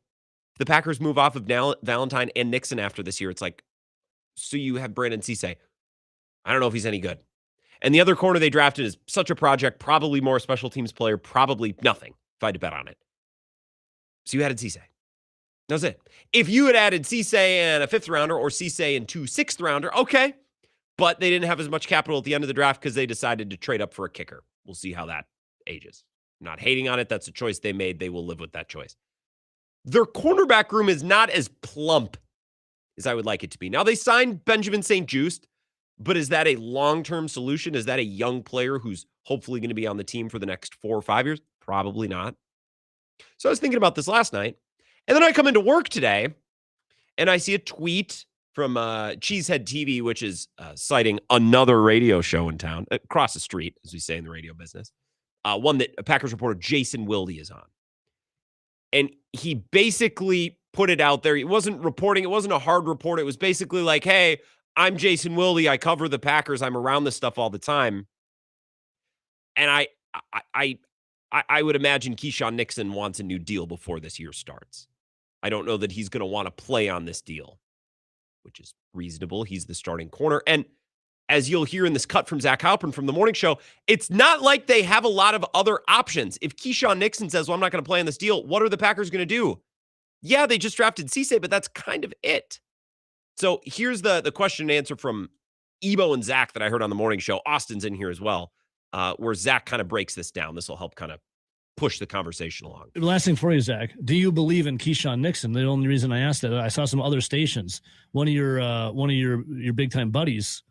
The Packers move off of Valentine and Nixon after this year. It's like, so you have Brandon Cisse. I don't know if he's any good. And the other corner they drafted is such a project, probably more special teams player, probably nothing, if I had to bet on it. So you added Cisse. That was it. If you had added Cisse and a 5th rounder, or Cisse and 2 6th rounder, okay. But they didn't have as much capital at the end of the draft because they decided to trade up for a kicker. We'll see how that ages. I'm not hating on it. That's a choice they made. They will live with that choice. Their cornerback room is not as plump as I would like it to be. Now, they signed Benjamin St. Juste, but is that a long-term solution? Is that a young player who's hopefully going to be on the team for the next 4 or 5 years? Probably not. So I was thinking about this last night, and then I come into work today, and I see a tweet from Cheesehead TV, which is citing another radio show in town, across the street, as we say in the radio business. One that a Packers reporter, Jason Wilde, is on. And he basically put it out there. It wasn't reporting. It wasn't a hard report. It was basically like, hey, I'm Jason Wilde. I cover the Packers. I'm around this stuff all the time. And I would imagine Keyshawn Nixon wants a new deal before this year starts. I don't know that he's going to want to play on this deal, which is reasonable. He's the starting corner. And as you'll hear in this cut from Zach Halpern from the morning show, it's not like they have a lot of other options. If Keyshawn Nixon says, well, I'm not going to play on this deal, what are the Packers going to do? Yeah, they just drafted Cisse, but that's kind of it. So here's the question and answer from Ebo and Zach that I heard on the morning show. Austin's in here as well, where Zach kind of breaks this down. This will help kind of push the conversation along. Last thing for you, Zach. Do you believe in Keyshawn Nixon? The only reason I asked that, I saw some other stations. One of your big time buddies,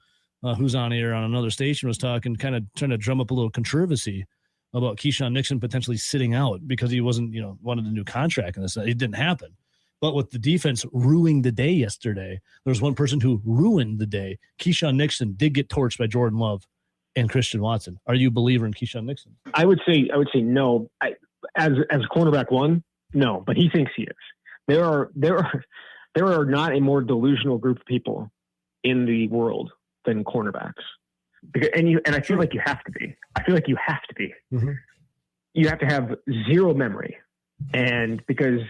who's on air on another station, was talking, kind of trying to drum up a little controversy about Keyshawn Nixon potentially sitting out because he wasn't, wanted a new contract, and this. It didn't happen. But with the defense ruining the day yesterday, there was one person who ruined the day. Keyshawn Nixon did get torched by Jordan Love and Christian Watson. Are you a believer in Keyshawn Nixon? I would say no. As cornerback one, no, but he thinks he is. There are not a more delusional group of people in the world than cornerbacks. And I feel like you have to be. Mm-hmm. You have to have zero memory, and because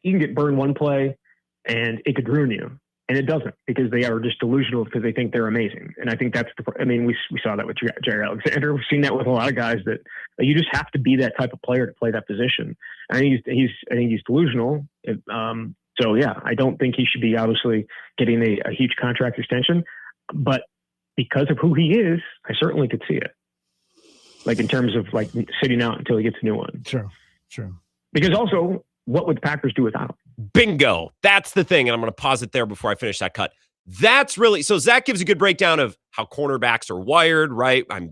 you can get burned one play and it could ruin you. And it doesn't, because they are just delusional because they think they're amazing. And I think that's we saw that with Jerry Alexander. We've seen that with a lot of guys, that you just have to be that type of player to play that position. I think he's delusional. So yeah, I don't think he should be obviously getting a huge contract extension, but because of who he is, I certainly could see it. Like in terms of like sitting out until he gets a new one. Sure. Because also, what would the Packers do without him? Bingo. That's the thing. And I'm going to pause it there before I finish that cut. That's really, so Zach gives a good breakdown of how cornerbacks are wired, right? I'm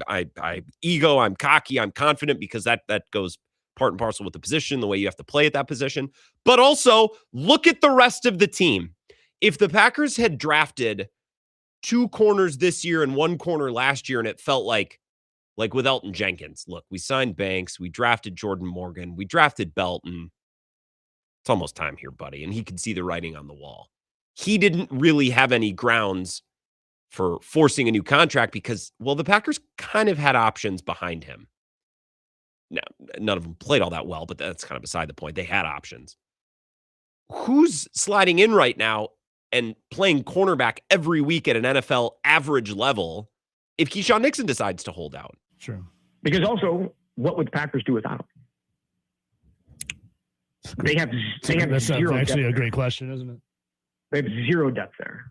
ego, I'm cocky, I'm confident, because that goes part and parcel with the position, the way you have to play at that position. But also look at the rest of the team. If the Packers had drafted 2 corners this year and 1 corner last year, and it felt like Like with Elton Jenkins, look, we signed Banks, we drafted Jordan Morgan, we drafted Belton. It's almost time here, buddy. And he could see the writing on the wall. He didn't really have any grounds for forcing a new contract because, well, the Packers kind of had options behind him. Now, none of them played all that well, but that's kind of beside the point. They had options. Who's sliding in right now and playing cornerback every week at an NFL average level if Keyshawn Nixon decides to hold out? Sure. Because also, what would the Packers do without him? They have That's zero actually depth a great question, isn't it? They have zero depth there.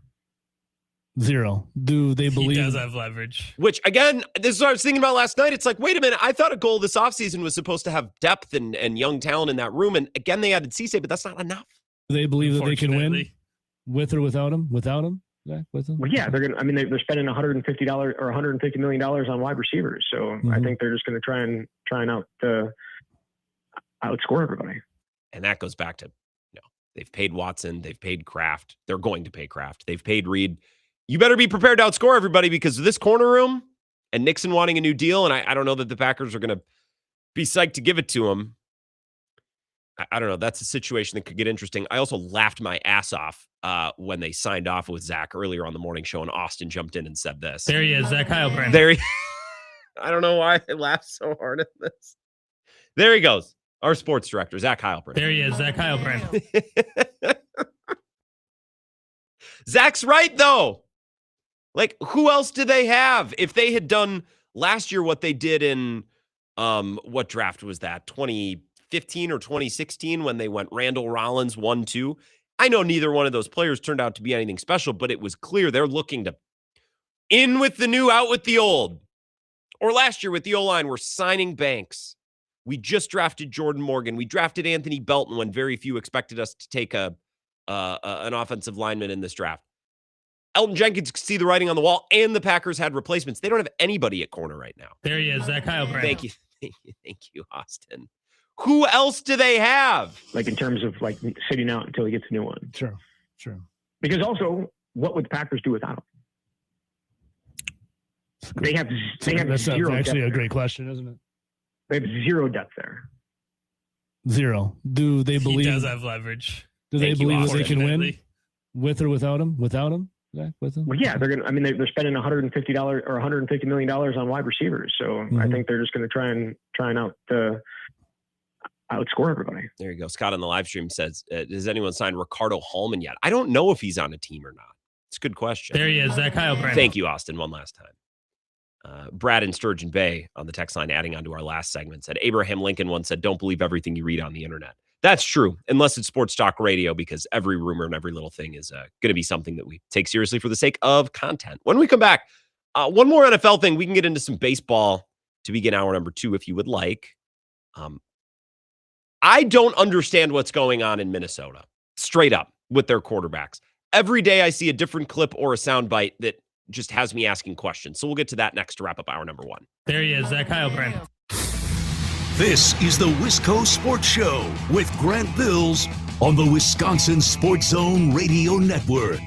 Zero. Do they believe? He does have leverage. Which, again, this is what I was thinking about last night. It's like, wait a minute. I thought a goal this offseason was supposed to have depth and young talent in that room. And again, they added Cisse, but that's not enough. Do they believe that they can win with or without him? Without him? Zach, with him? Well, yeah, they're gonna. I mean, they're spending $150 or $150 million on wide receivers. So I think they're just going to try and outscore everybody. And that goes back to, they've paid Watson, they've paid Kraft, they're going to pay Kraft, they've paid Reed. You better be prepared to outscore everybody because of this corner room and Nixon wanting a new deal. And I don't know that the Packers are going to be psyched to give it to him. I don't know. That's a situation that could get interesting. I also laughed my ass off when they signed off with Zach earlier on the morning show, and Austin jumped in and said this. There he is, Zach Heilprin. There he. I don't know why I laughed so hard at this. There he goes. Our sports director, Zach Heilprin. There he is, Zach Heilprin. Zach's right, though. Like, who else do they have? If they had done last year what they did in, what draft was that? 2015 or 2016 when they went Randall Rollins 1-2. I know neither one of those players turned out to be anything special, but it was clear they're looking to in with the new, out with the old. Or last year with the O-line, we're signing Banks. We just drafted Jordan Morgan. We drafted Anthony Belton when very few expected us to take an offensive lineman in this draft. Elton Jenkins could see the writing on the wall, and the Packers had replacements. They don't have anybody at corner right now. There he is, Zach Heilprin. Thank you, Austin. Who else do they have? Like in terms of like sitting out until he gets a new one. Sure. Because also, what would the Packers do without him? They have That's zero actually depth a great question, isn't it? They have zero depth there. Zero. Do they believe? He does have leverage. Do they believe that they can win with or without him? Without him? Zach, with him? Well, yeah, they're gonna. I mean, they're spending $150 or $150 million on wide receivers. So I think they're just going to try and outscore everybody. There you go. Scott on the live stream says, "Has anyone signed Ricardo Hallman yet?" I don't know if he's on a team or not. It's a good question. There he is, Zach Heilprin. Thank you, Austin. One last time. Brad in Sturgeon Bay on the text line, adding on to our last segment, said Abraham Lincoln once said, "Don't believe everything you read on the internet." That's true, unless it's sports talk radio, because every rumor and every little thing is going to be something that we take seriously for the sake of content. When we come back, one more NFL thing. We can get into some baseball to begin hour number 2 if you would like. I don't understand what's going on in Minnesota, straight up, with their quarterbacks. Every day I see a different clip or a soundbite that just has me asking questions. So we'll get to that next to wrap up hour number 1. There he is, Zach Heilprin. This is the Wisco Sports Show with Grant Bills on the Wisconsin Sports Zone Radio Network.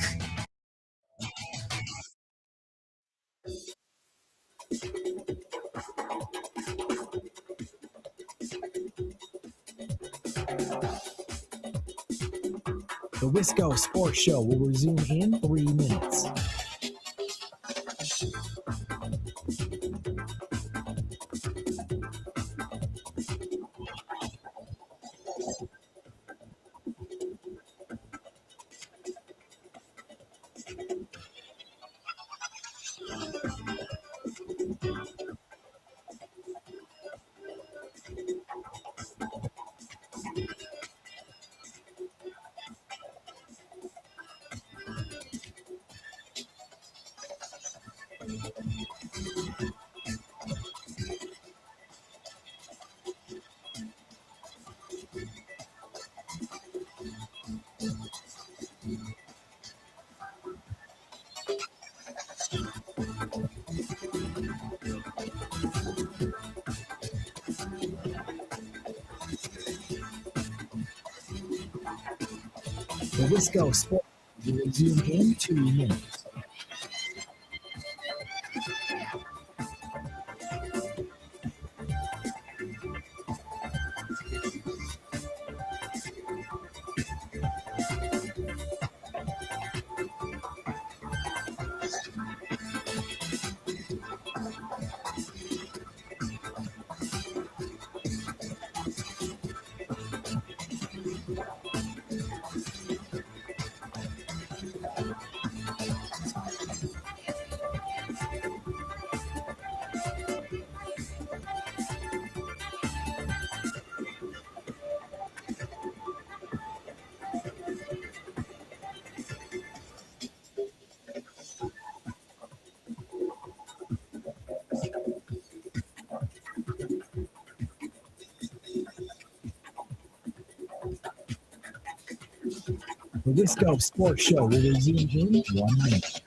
The Wisco Sports Show will resume in 3 minutes. The Wisco Sports will resume in 2 minutes. The Wisco Sports Show will resume in 1 minute.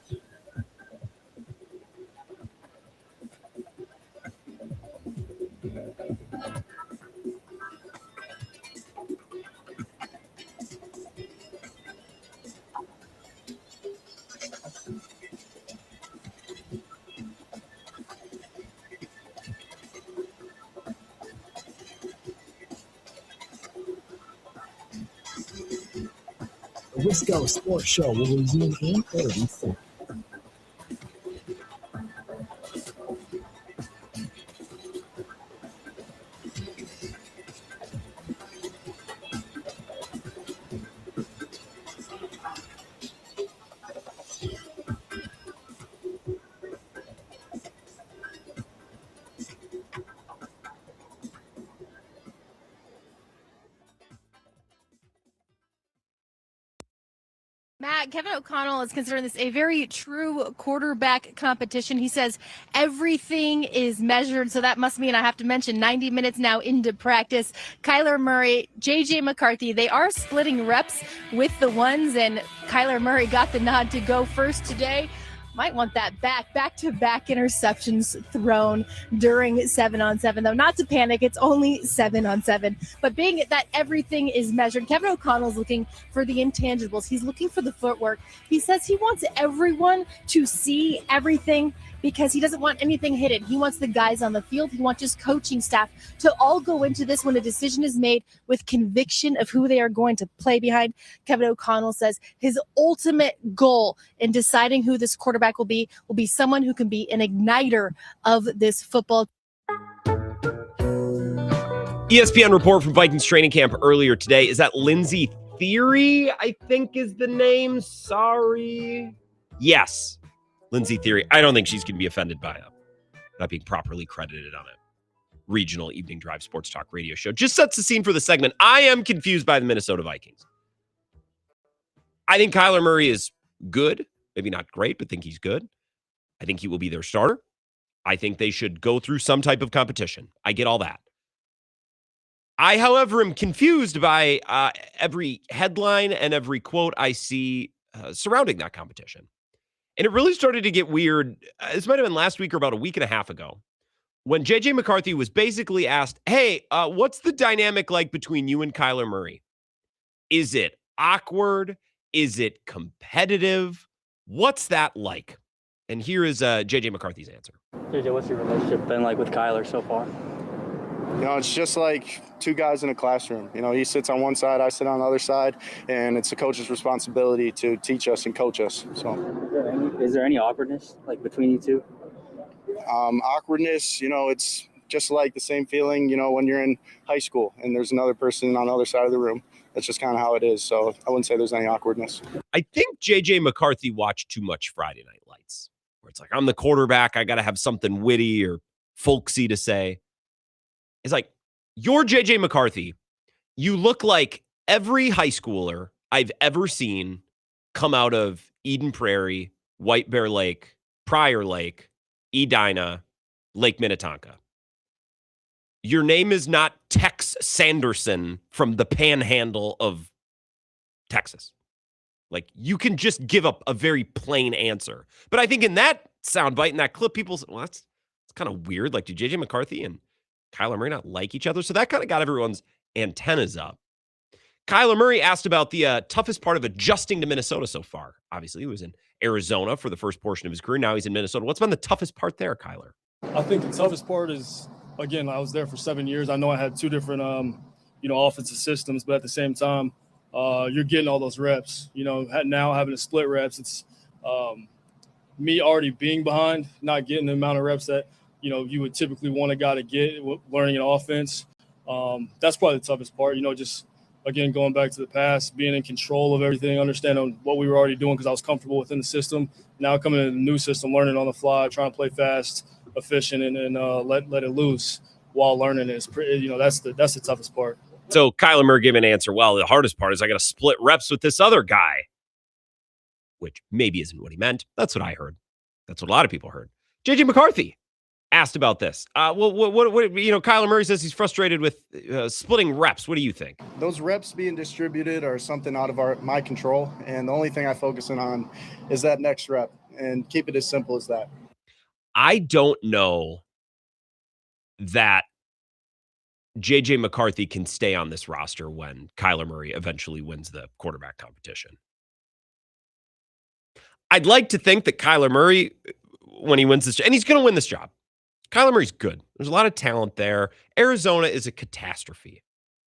The Wisco Sports Show will resume in 30 seconds. Matt, Kevin O'Connell is considering this a very true quarterback competition. He says everything is measured, so that must mean I have to mention 90 minutes now into practice. Kyler Murray, J.J. McCarthy, they are splitting reps with the ones, and Kyler Murray got the nod to go first today. Might want that back-to-back interceptions thrown during 7-on-7, though. Not to panic, it's only 7-on-7. But being that everything is measured, Kevin O'Connell's looking for the intangibles. He's looking for the footwork. He says he wants everyone to see everything because he doesn't want anything hidden. He wants the guys on the field. He wants his coaching staff to all go into this when a decision is made with conviction of who they are going to play behind. Kevin O'Connell says his ultimate goal in deciding who this quarterback will be someone who can be an igniter of this football. ESPN report from Vikings training camp earlier today. Is that Lindsey Theory, I think is the name? Sorry. Yes. Lindsey Theory. I don't think she's going to be offended by not being properly credited on a regional evening drive sports talk radio show. Just sets the scene for the segment. I am confused by the Minnesota Vikings. I think Kyler Murray is good. Maybe not great, but think he's good. I think he will be their starter. I think they should go through some type of competition. I get all that. I, however, am confused by every headline and every quote I see surrounding that competition. And it really started to get weird. This might have been last week or about a week and a half ago when J.J. McCarthy was basically asked, hey, what's the dynamic like between you and Kyler Murray? Is it awkward? Is it competitive? What's that like? And here is J.J. McCarthy's answer. JJ, what's your relationship been like with Kyler so far? You know, it's just like two guys in a classroom. You know, he sits on one side, I sit on the other side, and it's the coach's responsibility to teach us and coach us. So, is there any awkwardness like between you two? Awkwardness, you know, it's just like the same feeling, you know, when you're in high school and there's another person on the other side of the room. That's just kind of how it is. So I wouldn't say there's any awkwardness. I think J.J. McCarthy watched too much Friday Night Lights, where it's like, I'm the quarterback. I got to have something witty or folksy to say. It's like, you're J.J. McCarthy. You look like every high schooler I've ever seen come out of Eden Prairie, White Bear Lake, Prior Lake, Edina, Lake Minnetonka. Your name is not Tex Sanderson from the panhandle of Texas. Like, you can just give up a very plain answer. But I think in that soundbite, in that clip, people said, well, that's kind of weird. Like, do J.J. McCarthy and Kyler Murray not like each other? So that kind of got everyone's antennas up. Kyler Murray asked about the toughest part of adjusting to Minnesota so far. Obviously, he was in Arizona for the first portion of his career. Now he's in Minnesota. What's been the toughest part there, Kyler? I think the toughest part is, again, I was there for 7 years. I know I had two different, offensive systems, but at the same time, you're getting all those reps. You know, now having to split reps, it's me already being behind, not getting the amount of reps that, you would typically want a guy to get learning an offense. That's probably the toughest part, just, again, going back to the past, being in control of everything, understanding what we were already doing because I was comfortable within the system. Now coming into the new system, learning on the fly, trying to play fast, efficient, and let it loose while learning is pretty, that's the toughest part. So Kyler Murray gave an answer. Well, the hardest part is I got to split reps with this other guy, which maybe isn't what he meant. That's what I heard. That's what a lot of people heard. J.J. McCarthy asked about this. What Kyler Murray says he's frustrated with splitting reps. What do you think? Those reps being distributed are something out of my control, and the only thing I focus on is that next rep, and keep it as simple as that. I don't know that J.J. McCarthy can stay on this roster when Kyler Murray eventually wins the quarterback competition. I'd like to think that Kyler Murray, when he wins this, and he's going to win this job. Kyler Murray's good. There's a lot of talent there. Arizona is a catastrophe.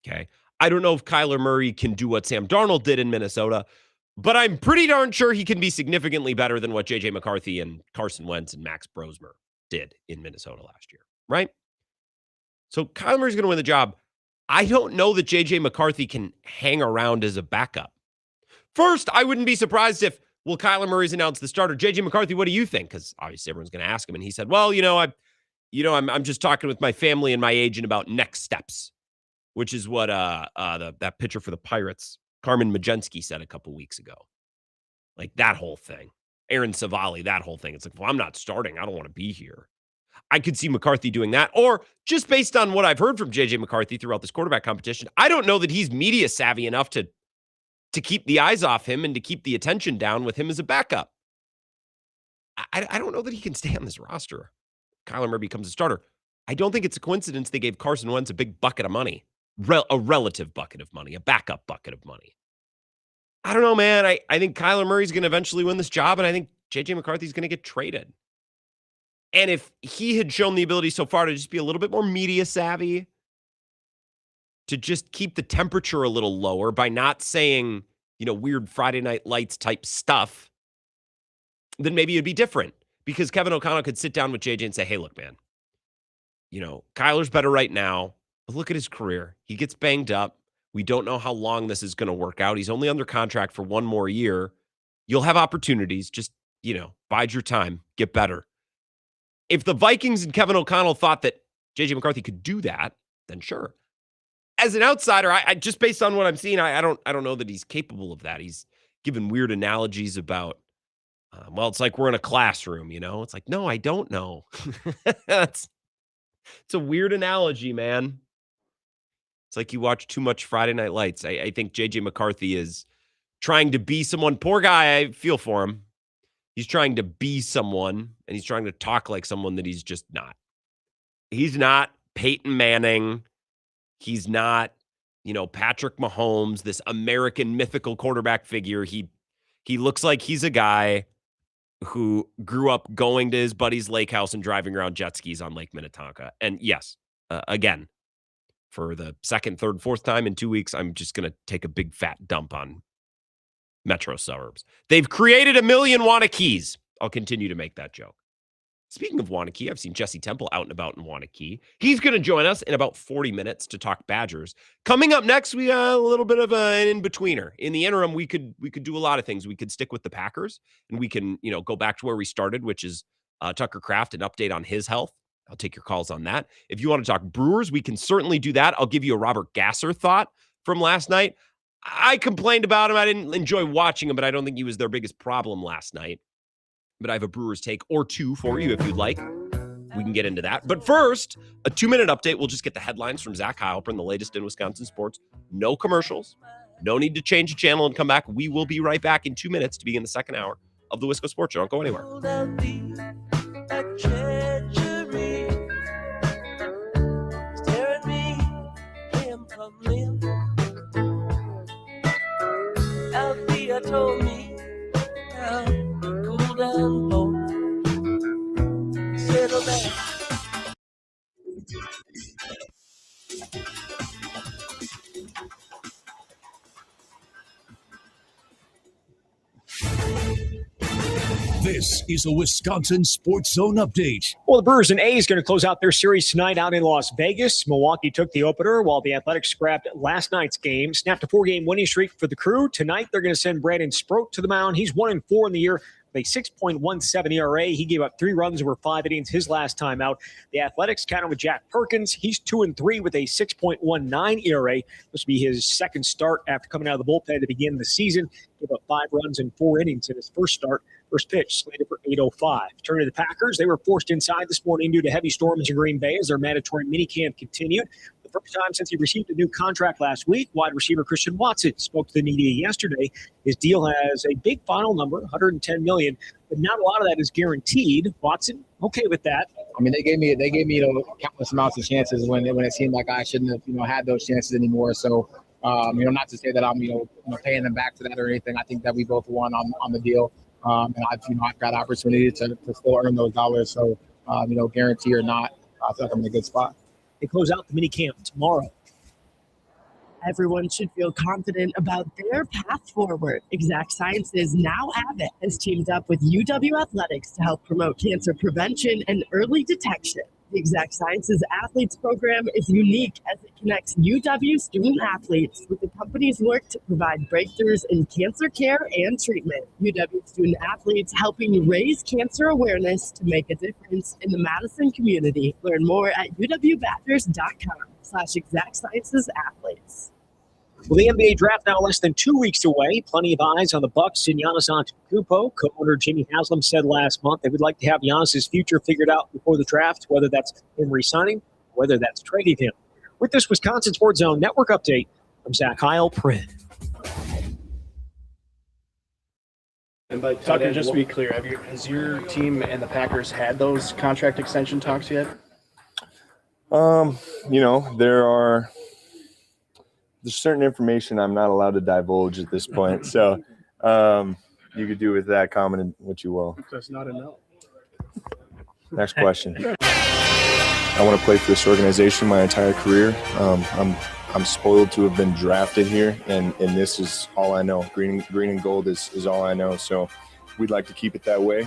Okay. I don't know if Kyler Murray can do what Sam Darnold did in Minnesota, but I'm pretty darn sure he can be significantly better than what J.J. McCarthy and Carson Wentz and Max Brosmer did in Minnesota last year, right? So Kyler Murray's going to win the job. I don't know that J.J. McCarthy can hang around as a backup. First, I wouldn't be surprised if, Kyler Murray's announced the starter. J.J. McCarthy, what do you think? Because obviously everyone's going to ask him. And he said, well, I'm just talking with my family and my agent about next steps, which is what that pitcher for the Pirates, Carmen Mlodzinski, said a couple weeks ago. Like that whole thing. Aaron Savali, that whole thing. It's like, well, I'm not starting. I don't want to be here. I could see McCarthy doing that. Or just based on what I've heard from J.J. McCarthy throughout this quarterback competition, I don't know that he's media savvy enough to keep the eyes off him and to keep the attention down with him as a backup. I don't know that he can stay on this roster. Kyler Murray becomes a starter. I don't think it's a coincidence they gave Carson Wentz a big bucket of money, a relative bucket of money, a backup bucket of money. I don't know, man. I think Kyler Murray's going to eventually win this job, and I think J.J. McCarthy's going to get traded. And if he had shown the ability so far to just be a little bit more media savvy, to just keep the temperature a little lower by not saying, weird Friday Night Lights type stuff, then maybe it'd be different. Because Kevin O'Connell could sit down with JJ and say, hey, look, man, Kyler's better right now, but look at his career. He gets banged up. We don't know how long this is going to work out. He's only under contract for one more year. You'll have opportunities. Just, bide your time. Get better. If the Vikings and Kevin O'Connell thought that J.J. McCarthy could do that, then sure. As an outsider, I just based on what I'm seeing, I don't know that he's capable of that. He's given weird analogies about, it's like we're in a classroom, It's like, no, I don't know. It's a weird analogy, man. It's like you watch too much Friday Night Lights. I think J.J. McCarthy is trying to be someone. Poor guy, I feel for him. He's trying to be someone, and he's trying to talk like someone that he's just not. He's not Peyton Manning. He's not, Patrick Mahomes, this American mythical quarterback figure. He looks like he's a guy who grew up going to his buddy's lake house and driving around jet skis on Lake Minnetonka. And yes, again, for the second, third, fourth time in 2 weeks, I'm just going to take a big fat dump on metro suburbs. They've created a million Wanakes. I'll continue to make that joke. Speaking of Wanakee, I've seen Jesse Temple out and about in Wanakee. He's going to join us in about 40 minutes to talk Badgers. Coming up next, we got a little bit of an in-betweener. In the interim, we could do a lot of things. We could stick with the Packers, and we can go back to where we started, which is Tucker Kraft, an update on his health. I'll take your calls on that. If you want to talk Brewers, we can certainly do that. I'll give you a Robert Gasser thought from last night. I complained about him. I didn't enjoy watching him, but I don't think he was their biggest problem last night. But I have a Brewers take or two for you if you'd like. We can get into that. But first, a 2-minute update. We'll just get the headlines from Zach Heilprin, the latest in Wisconsin sports. No commercials. No need to change the channel and come back. We will be right back in 2 minutes to begin the second hour of the Wisco Sports Show. Don't go anywhere. Told me, cool down, boy. Settle back. This is a Wisconsin Sports Zone update. Well, the Brewers and A's going to close out their series tonight out in Las Vegas. Milwaukee took the opener while the Athletics scrapped last night's game. Snapped a 4-game winning streak for the Crew. Tonight, they're going to send Brandon Sproat to the mound. He's 1-4 in the year with a 6.17 ERA. He gave up 3 runs over 5 innings his last time out. The Athletics counted with Jack Perkins. He's 2-3 with a 6.19 ERA. This will be his second start after coming out of the bullpen to begin the season. Gave up 5 runs in 4 innings in his first start. First pitch slated for 8:05. Turning to the Packers, they were forced inside this morning due to heavy storms in Green Bay as their mandatory minicamp continued. The first time since he received a new contract last week, wide receiver Christian Watson spoke to the media yesterday. His deal has a big final number, $110 million, but not a lot of that is guaranteed. Watson, okay with that. I mean, they gave me countless amounts of chances when it seemed like I shouldn't have had those chances anymore. So not to say that I'm paying them back for that or anything. I think that we both won on the deal. And I've got opportunity to still earn those dollars. So, guarantee or not, I feel like I'm in a good spot. They close out the mini camp tomorrow. Everyone should feel confident about their path forward. Exact Sciences, now Abbott, has teamed up with UW Athletics to help promote cancer prevention and early detection. The Exact Sciences Athletes Program is unique as it connects UW student athletes with the company's work to provide breakthroughs in cancer care and treatment. UW student athletes helping raise cancer awareness to make a difference in the Madison community. Learn more at uwbadgers.com/Exact Sciences Athletes. Well, the NBA draft now less than 2 weeks away. Plenty of eyes on the Bucks and Giannis Antetokounmpo. Co-owner Jimmy Haslam said last month they would like to have Giannis's future figured out before the draft, whether that's him re-signing, whether that's trading him. With this Wisconsin Sports Zone Network update, I'm Zach Heil, Prid. And by Tucker, just to be clear, has your team and the Packers had those contract extension talks yet? There's certain information I'm not allowed to divulge at this point. So you could do with that comment what you will. That's not a no. Next question. I want to play for this organization my entire career. I'm spoiled to have been drafted here, and this is all I know. Green and gold is all I know. So we'd like to keep it that way.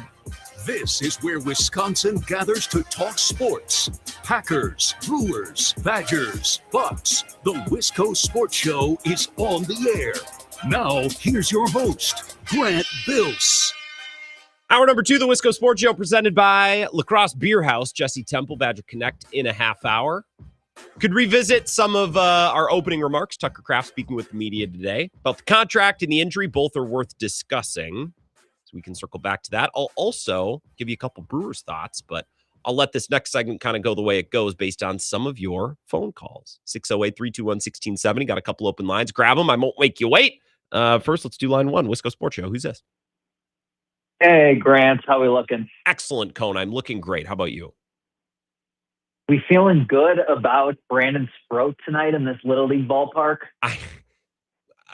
This is where Wisconsin gathers to talk sports. Packers, Brewers, Badgers, Bucks. The Wisco Sports Show is on the air. Now, here's your host, Grant Bills. Hour number 2, the Wisco Sports Show, presented by Lacrosse Beer House. Jesse Temple, Badger Connect in a half hour. Could revisit some of our opening remarks. Tucker Kraft speaking with the media today about the contract and the injury. Both are worth discussing. We can circle back to that. I'll also give you a couple Brewers thoughts, but I'll let this next segment kind of go the way it goes based on some of your phone calls. 608-321-1670. Got a couple open lines. Grab them. I won't make you wait. First, let's do line 1. Wisco Sports Show. Who's this? Hey, Grant. How we looking? Excellent, Cone. I'm looking great. How about you? We feeling good about Brandon Sproat tonight in this Little League ballpark?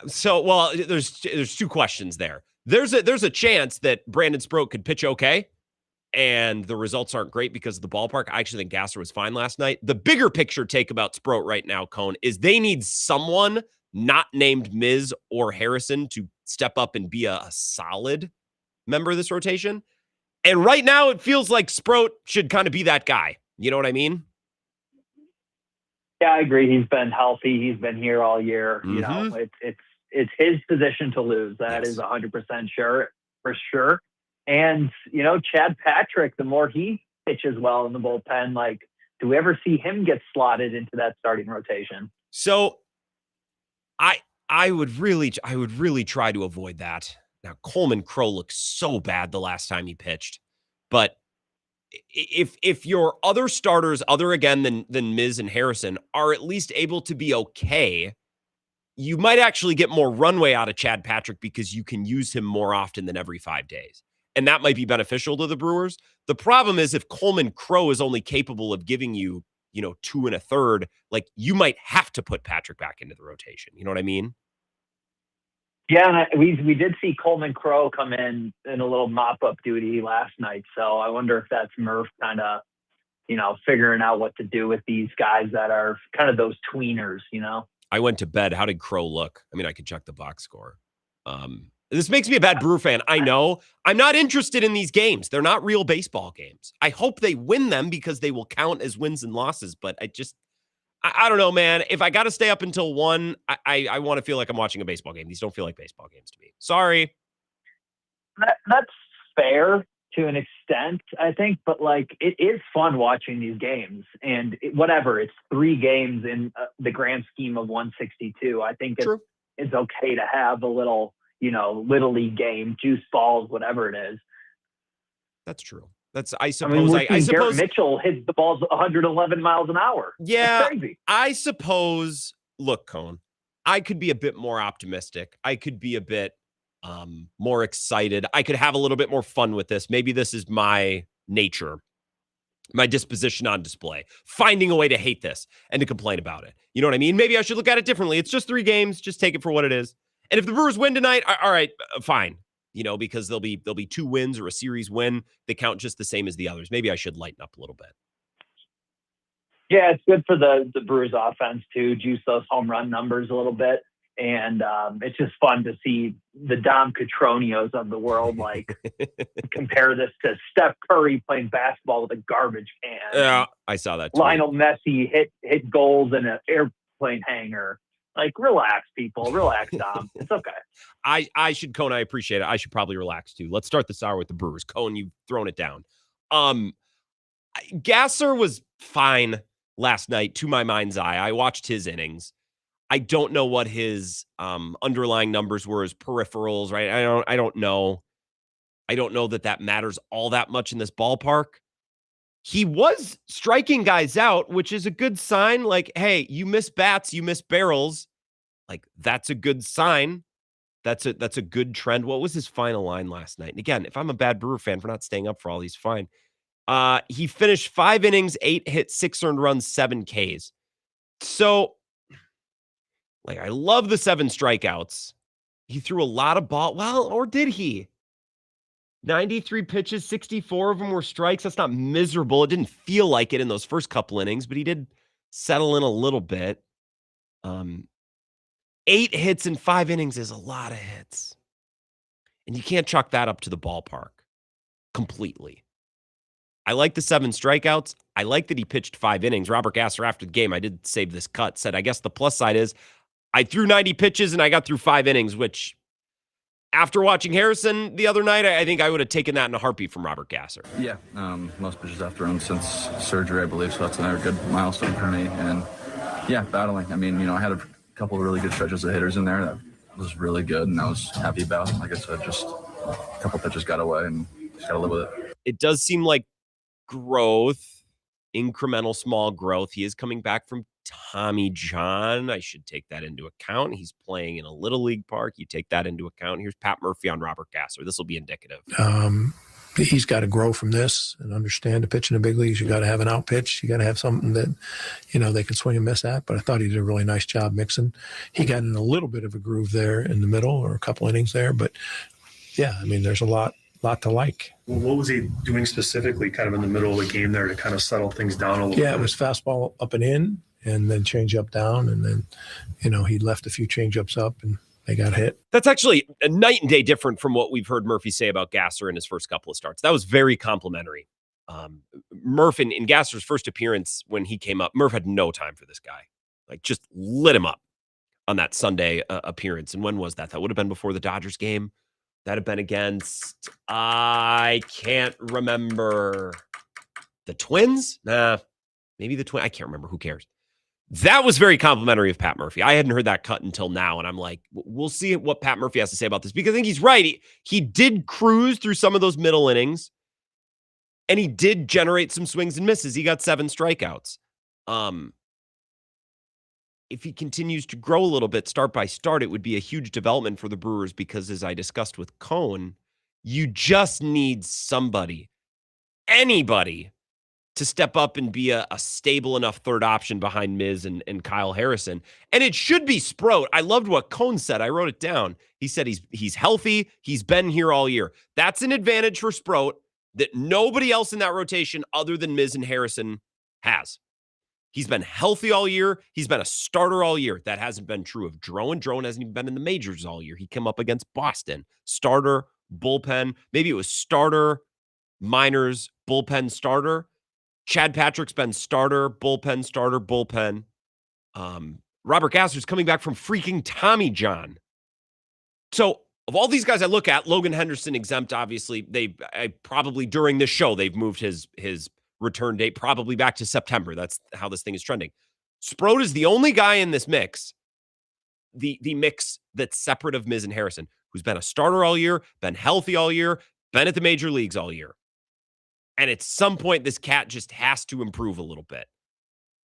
There's 2 questions there. There's a chance that Brandon Sproat could pitch okay, and the results aren't great because of the ballpark. I actually think Gasser was fine last night. The bigger picture take about Sproat right now, Cone, is they need someone not named Miz or Harrison to step up and be a solid member of this rotation. And right now it feels like Sproat should kind of be that guy. You know what I mean? Yeah, I agree. He's been healthy. He's been here all year. Mm-hmm. You know, it's his position to lose. That is 100% sure, for sure. And, Chad Patrick, the more he pitches well in the bullpen, do we ever see him get slotted into that starting rotation? So I would really try to avoid that. Now, Coleman Crow looked so bad the last time he pitched, but if your other starters, other again than Miz and Harrison, are at least able to be okay, you might actually get more runway out of Chad Patrick because you can use him more often than every 5 days. And that might be beneficial to the Brewers. The problem is if Coleman Crow is only capable of giving you, 2 1/3, you might have to put Patrick back into the rotation. You know what I mean? Yeah, and we did see Coleman Crow come in a little mop-up duty last night. So I wonder if that's Murph kind of, figuring out what to do with these guys that are kind of those tweeners, I went to bed. How did Crow look? I mean, I could check the box score. This makes me a bad Brewer fan. I know. I'm not interested in these games. They're not real baseball games. I hope they win them because they will count as wins and losses. But I don't know, man. If I got to stay up until 1, I want to feel like I'm watching a baseball game. These don't feel like baseball games to me. Sorry. That's fair to an extent, I think, but like it is fun watching these games, and whatever, it's 3 games in the grand scheme of 162. I think it's okay to have a little, little league game, juice balls, whatever it is. That's true. I suppose Garrett Mitchell hits the balls 111 miles an hour. Yeah, that's crazy. I suppose. Look, Cone, I could be a bit more optimistic. I could be a bit more excited. I could have a little bit more fun with this. Maybe this is my nature, my disposition on display, finding a way to hate this and to complain about it. You know what I mean? Maybe I should look at it differently. It's just 3 games. Just take it for what it is. And if the Brewers win tonight, all right, fine. Because there'll be 2 wins or a series win. They count just the same as the others. Maybe I should lighten up a little bit. Yeah, it's good for the Brewers offense to juice those home run numbers a little bit. And it's just fun to see the Dom Catronios of the world, like, compare this to Steph Curry playing basketball with a garbage can. Yeah, I saw that too. Lionel Messi hit goals in an airplane hangar. Like, relax, people. Relax, Dom. It's okay. I should, Cone, I appreciate it. I should probably relax too. Let's start this hour with the Brewers. Cone, you've thrown it down. Gasser was fine last night, to my mind's eye. I watched his innings. I don't know what his underlying numbers were, his peripherals, right? I don't know. I don't know that matters all that much in this ballpark. He was striking guys out, which is a good sign. Like, hey, you miss bats, you miss barrels. Like, that's a good sign. That's a good trend. What was his final line last night? And again, if I'm a bad Brewer fan for not staying up for all these, fine. He finished 5 innings, 8 hits, 6 earned runs, 7 Ks. So, like, I love the 7 strikeouts. He threw a lot of ball. Well, or did he? 93 pitches, 64 of them were strikes. That's not miserable. It didn't feel like it in those first couple innings, but he did settle in a little bit. 8 hits in 5 innings is a lot of hits. And you can't chalk that up to the ballpark completely. I like the 7 strikeouts. I like that he pitched 5 innings. Robert Gasser, after the game, I did save this cut, said, I guess the plus side is I threw 90 pitches and I got through 5 innings, which after watching Harrison the other night, I think I would have taken that in a heartbeat from Robert Gasser. Yeah, most pitches I've thrown since surgery, I believe, so that's another good milestone for me. And yeah, battling. I mean, I had a couple of really good stretches of hitters in there that was really good, and I was happy about. Like I said, just a couple pitches got away, and just got to live with it. It does seem like growth, incremental small growth. He is coming back from Tommy John. I should take that into account. He's playing in a little league park. You take that into account. Here's Pat Murphy on Robert Gasser. This will be indicative. He's got to grow from this and understand to pitch in the big leagues. You got to have an out pitch. You got to have something that, they can swing and miss at. But I thought he did a really nice job mixing. He got in a little bit of a groove there in the middle, or a couple innings there. But yeah, I mean, there's a lot to like. Well, what was he doing specifically kind of in the middle of the game there to kind of settle things down a little bit? Yeah, it was fastball up and in, and then change up down. And then, he left a few change ups up, and they got hit. That's actually a night and day different from what we've heard Murphy say about Gasser in his first couple of starts. That was very complimentary. Murph, in Gasser's first appearance when he came up, Murph had no time for this guy. Like, just lit him up on that Sunday appearance. And when was that? That would have been before the Dodgers game. That had been against, I can't remember, the Twins? Nah, maybe the Twins. I can't remember. Who cares? That was very complimentary of Pat Murphy. I hadn't heard that cut until now, and I'm like, we'll see what Pat Murphy has to say about this, because I think he's right. He did cruise through some of those middle innings, and he did generate some swings and misses. He got 7 strikeouts. If he continues to grow a little bit start by start, it would be a huge development for the Brewers, because as I discussed with Cone, you just need somebody, anybody, to step up and be a stable enough third option behind Miz and Kyle Harrison. And it should be Sproat. I loved what Cone said. I wrote it down. He said he's healthy. He's been here all year. That's an advantage for Sproat that nobody else in that rotation other than Miz and Harrison has. He's been healthy all year. He's been a starter all year. That hasn't been true of Drowan. Drowan hasn't even been in the majors all year. He came up against Boston. Starter, bullpen. Maybe it was starter, minors, bullpen, starter. Chad Patrick's been starter, bullpen, starter, bullpen. Robert Gasser's coming back from freaking Tommy John. So of all these guys I look at, Logan Henderson exempt, obviously. Probably during this show, they've moved his return date probably back to September. That's how this thing is trending. Sproat is the only guy in this mix, the mix that's separate of Miz and Harrison, who's been a starter all year, been healthy all year, been at the major leagues all year. And at some point, this cat just has to improve a little bit.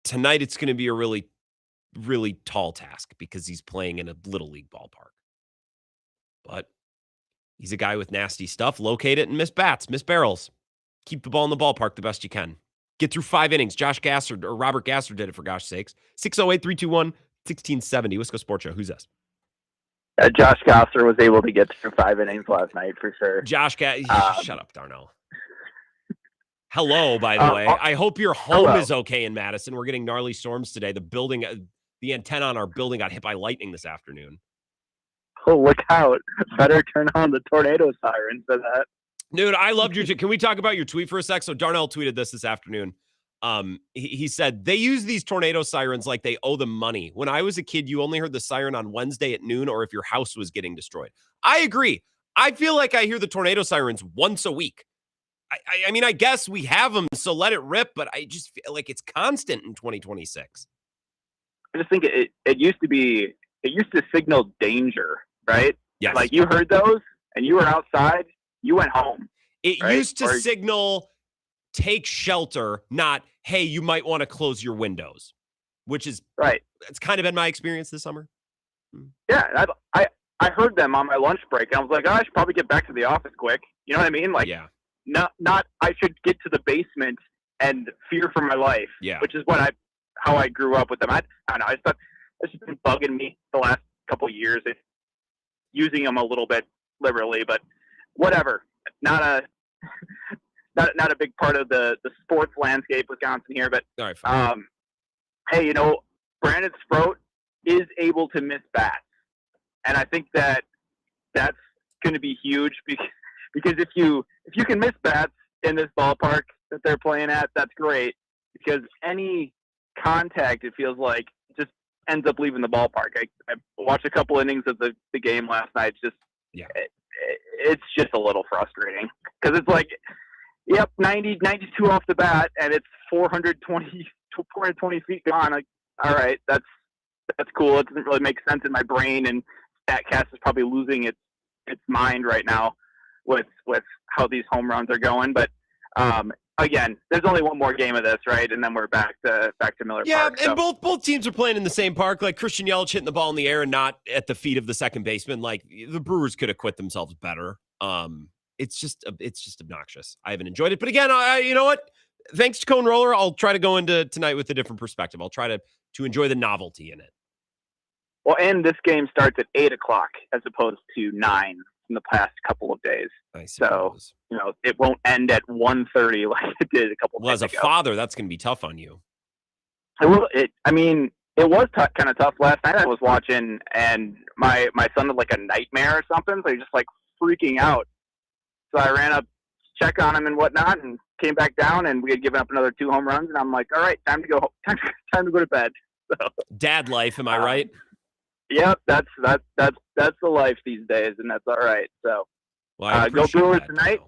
Tonight, it's going to be a really, really tall task because he's playing in a little league ballpark. But he's a guy with nasty stuff. Locate it and miss bats, miss barrels. Keep the ball in the ballpark the best you can. Get through 5 innings. Josh Gasser or Robert Gasser did it, for gosh sakes. 608-321-1670. Wisco Sports Show. Who's this? Josh Gasser was able to get through 5 innings last night for sure. Shut up, Darnell. Hello, by the way. I hope your home is okay in Madison. We're getting gnarly storms today. The antenna on our building got hit by lightning this afternoon. Oh, look out. Better turn on the tornado siren for that. Dude, I loved your tweet. Can we talk about your tweet for a sec? So Darnell tweeted this afternoon. He said, they use these tornado sirens like they owe them money. When I was a kid, you only heard the siren on Wednesday at noon or if your house was getting destroyed. I agree. I feel like I hear the tornado sirens once a week. I mean, I guess we have them, so let it rip, but I just feel like it's constant in 2026. I just think it used to signal danger, right? Yes. Like you heard those and you were outside, you went home. It right? used to signal take shelter, not, hey, you might want to close your windows, which is right. It's kind of been my experience this summer. Yeah, I heard them on my lunch break, and I was like, I should probably get back to the office quick. You know what I mean? Like, yeah. Not I should get to the basement and fear for my life. Yeah. Which is how I grew up with them. I don't know. I thought it's just been bugging me the last couple of years. It's using them a little bit liberally, but whatever. Not a big part of the sports landscape, Wisconsin here. But all right, hey, Brandon Sproat is able to miss bats, and I think that's going to be huge because if you can miss bats in this ballpark that they're playing at, that's great. Because any contact, it feels like, just ends up leaving the ballpark. I watched a couple innings of the game last night. It's just a little frustrating because it's like, yep, 90, 92 off the bat, and it's 420 feet gone. Like, all right, that's cool. It doesn't really make sense in my brain, and StatCast is probably losing its mind right now with how these home runs are going. But again, there's only one more game of this, right? And then we're back to Miller Park. Yeah, and both teams are playing in the same park. Like Christian Yelich hitting the ball in the air and not at the feet of the second baseman. Like the Brewers could have quit themselves better. It's just obnoxious. I haven't enjoyed it. But again, you know what? Thanks to Cone Roller, I'll try to go into tonight with a different perspective. I'll try to enjoy the novelty in it. Well, and this game starts at 8 o'clock as opposed to 9 in the past couple of days. So, it won't end at 1:30 like it did a couple of days ago. As a father, that's going to be tough on you. It was kind of tough last night. I was watching, and my son had like a nightmare or something, so he's just like freaking out. So I ran up, check on him and whatnot, and came back down, and we had given up another 2 home runs, and I'm like, all right, time to go to bed. So, dad life, am I right? Yep, that's the life these days, and that's all right. So, go Brewers tonight.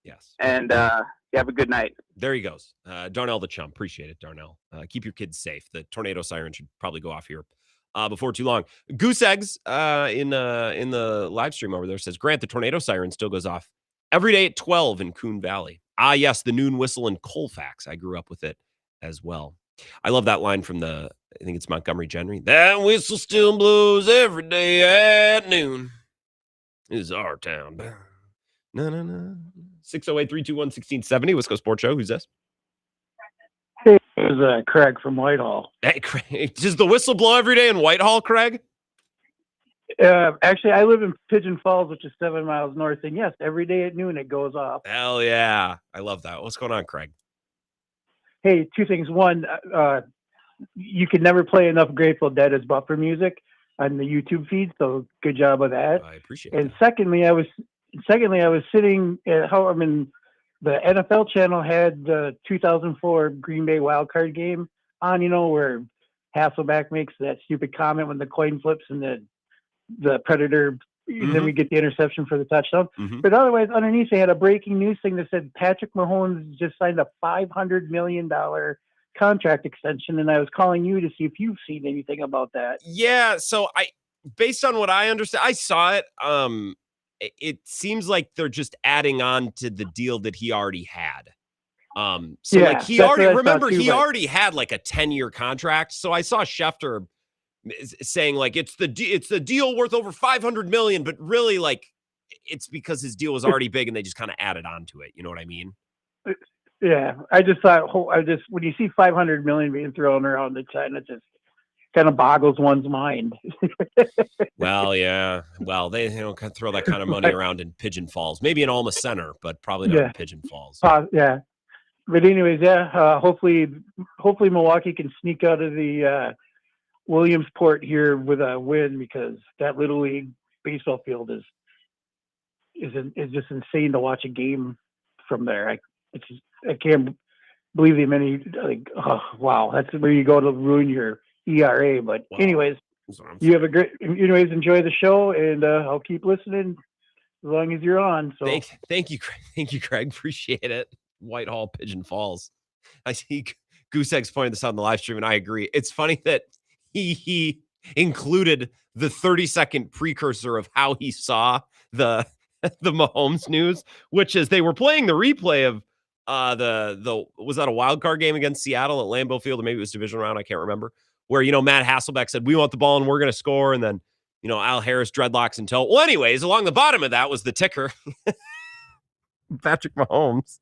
Yes, and have a good night. There he goes, Darnell the chum. Appreciate it, Darnell. Keep your kids safe. The tornado siren should probably go off here before too long. Goose Eggs in the live stream over there says, Grant, the tornado siren still goes off every day at 12 in Coon Valley. Ah, yes, the noon whistle in Colfax. I grew up with it as well. I love that line from I think it's Montgomery Gentry. That whistle still blows every day at noon. This is our town. No. 608-321-1670. Wisco Sports Show. Who's this? Hey, it was Craig from Whitehall. Hey, Craig. Does the whistle blow every day in Whitehall, Craig? Actually, I live in Pigeon Falls, which is 7 miles north. And yes, every day at noon it goes off. Hell yeah. I love that. What's going on, Craig? Hey, 2 things. One, you could never play enough Grateful Dead as buffer music on the YouTube feed. So good job with that. I appreciate And that. secondly, I was sitting at home. I mean, the NFL channel had the 2004 Green Bay wild card game on, where Hasselbeck makes that stupid comment when the coin flips and the Predator, then we get the interception for the touchdown. But otherwise, underneath, they had a breaking news thing that said Patrick Mahomes just signed a $500 million contract extension. And I was calling you to see if you've seen anything about that. Yeah. So based on what I understand, I saw it. It seems like they're just adding on to the deal that he already had. So like he already had like a 10-year contract. So I saw Schefter saying like it's the deal worth over 500 million, but really like it's because his deal was already big and they just kind of added on to it. You know what I mean? Yeah, I just thought when you see 500 million being thrown around the China, it just kind of boggles one's mind. Well, yeah. Well, they kind of throw that kind of money around in Pigeon Falls, maybe in Alma Center, but probably not in Pigeon Falls. Yeah. But anyways, hopefully Milwaukee can sneak out of the Williamsport here with a win, because that Little League baseball field is just insane to watch a game from there. I can't believe the many, like, oh, wow, that's where you go to ruin your ERA. But anyways, you have enjoy the show, and I'll keep listening as long as you're on. So thank you, Craig. Appreciate it. Whitehall, Pigeon Falls. I see Goose Egg's pointing this out on the live stream, and I agree. It's funny that he included the 30-second precursor of how he saw the Mahomes news, which is they were playing the replay of was that a wild card game against Seattle at Lambeau Field, or maybe it was division round, I can't remember, where Matt Hasselbeck said we want the ball and we're going to score, and then Al Harris dreadlocks and toe. Well, anyways, along the bottom of that was the ticker. Patrick Mahomes.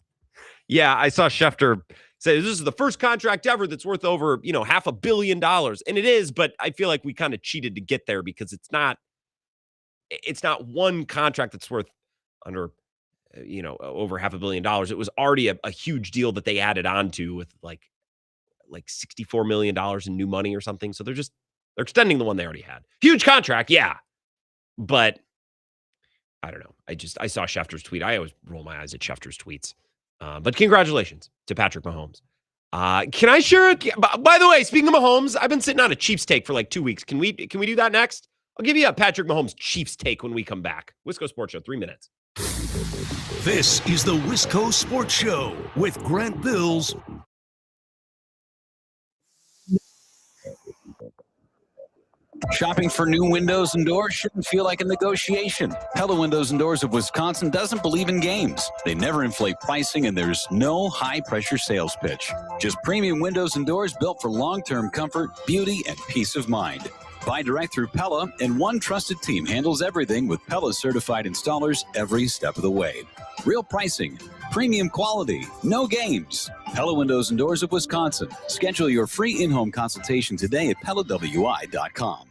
Yeah, I saw Schefter say this is the first contract ever that's worth over, $500 million. And it is, but I feel like we kind of cheated to get there, because it's not one contract that's worth under, over $500 million. It was already a huge deal that they added on to with like $64 million in new money or something. So they're extending the one they already had. Huge contract. Yeah. But I don't know. I saw Schefter's tweet. I always roll my eyes at Schefter's tweets. But congratulations to Patrick Mahomes. Can I share it? By the way, speaking of Mahomes, I've been sitting on a Chiefs take for like 2 weeks. Can we do that next? I'll give you a Patrick Mahomes Chiefs take when we come back. Wisco Sports Show, 3 minutes. This is the Wisco Sports Show with Grant Bills. Shopping for new windows and doors shouldn't feel like a negotiation. Pella Windows and Doors of Wisconsin doesn't believe in games. They never inflate pricing, and there's no high-pressure sales pitch. Just premium windows and doors built for long-term comfort, beauty, and peace of mind. Buy direct through Pella, and one trusted team handles everything with Pella certified installers every step of the way. Real pricing, premium quality, no games. Pella Windows and Doors of Wisconsin. Schedule your free in-home consultation today at PellaWI.com.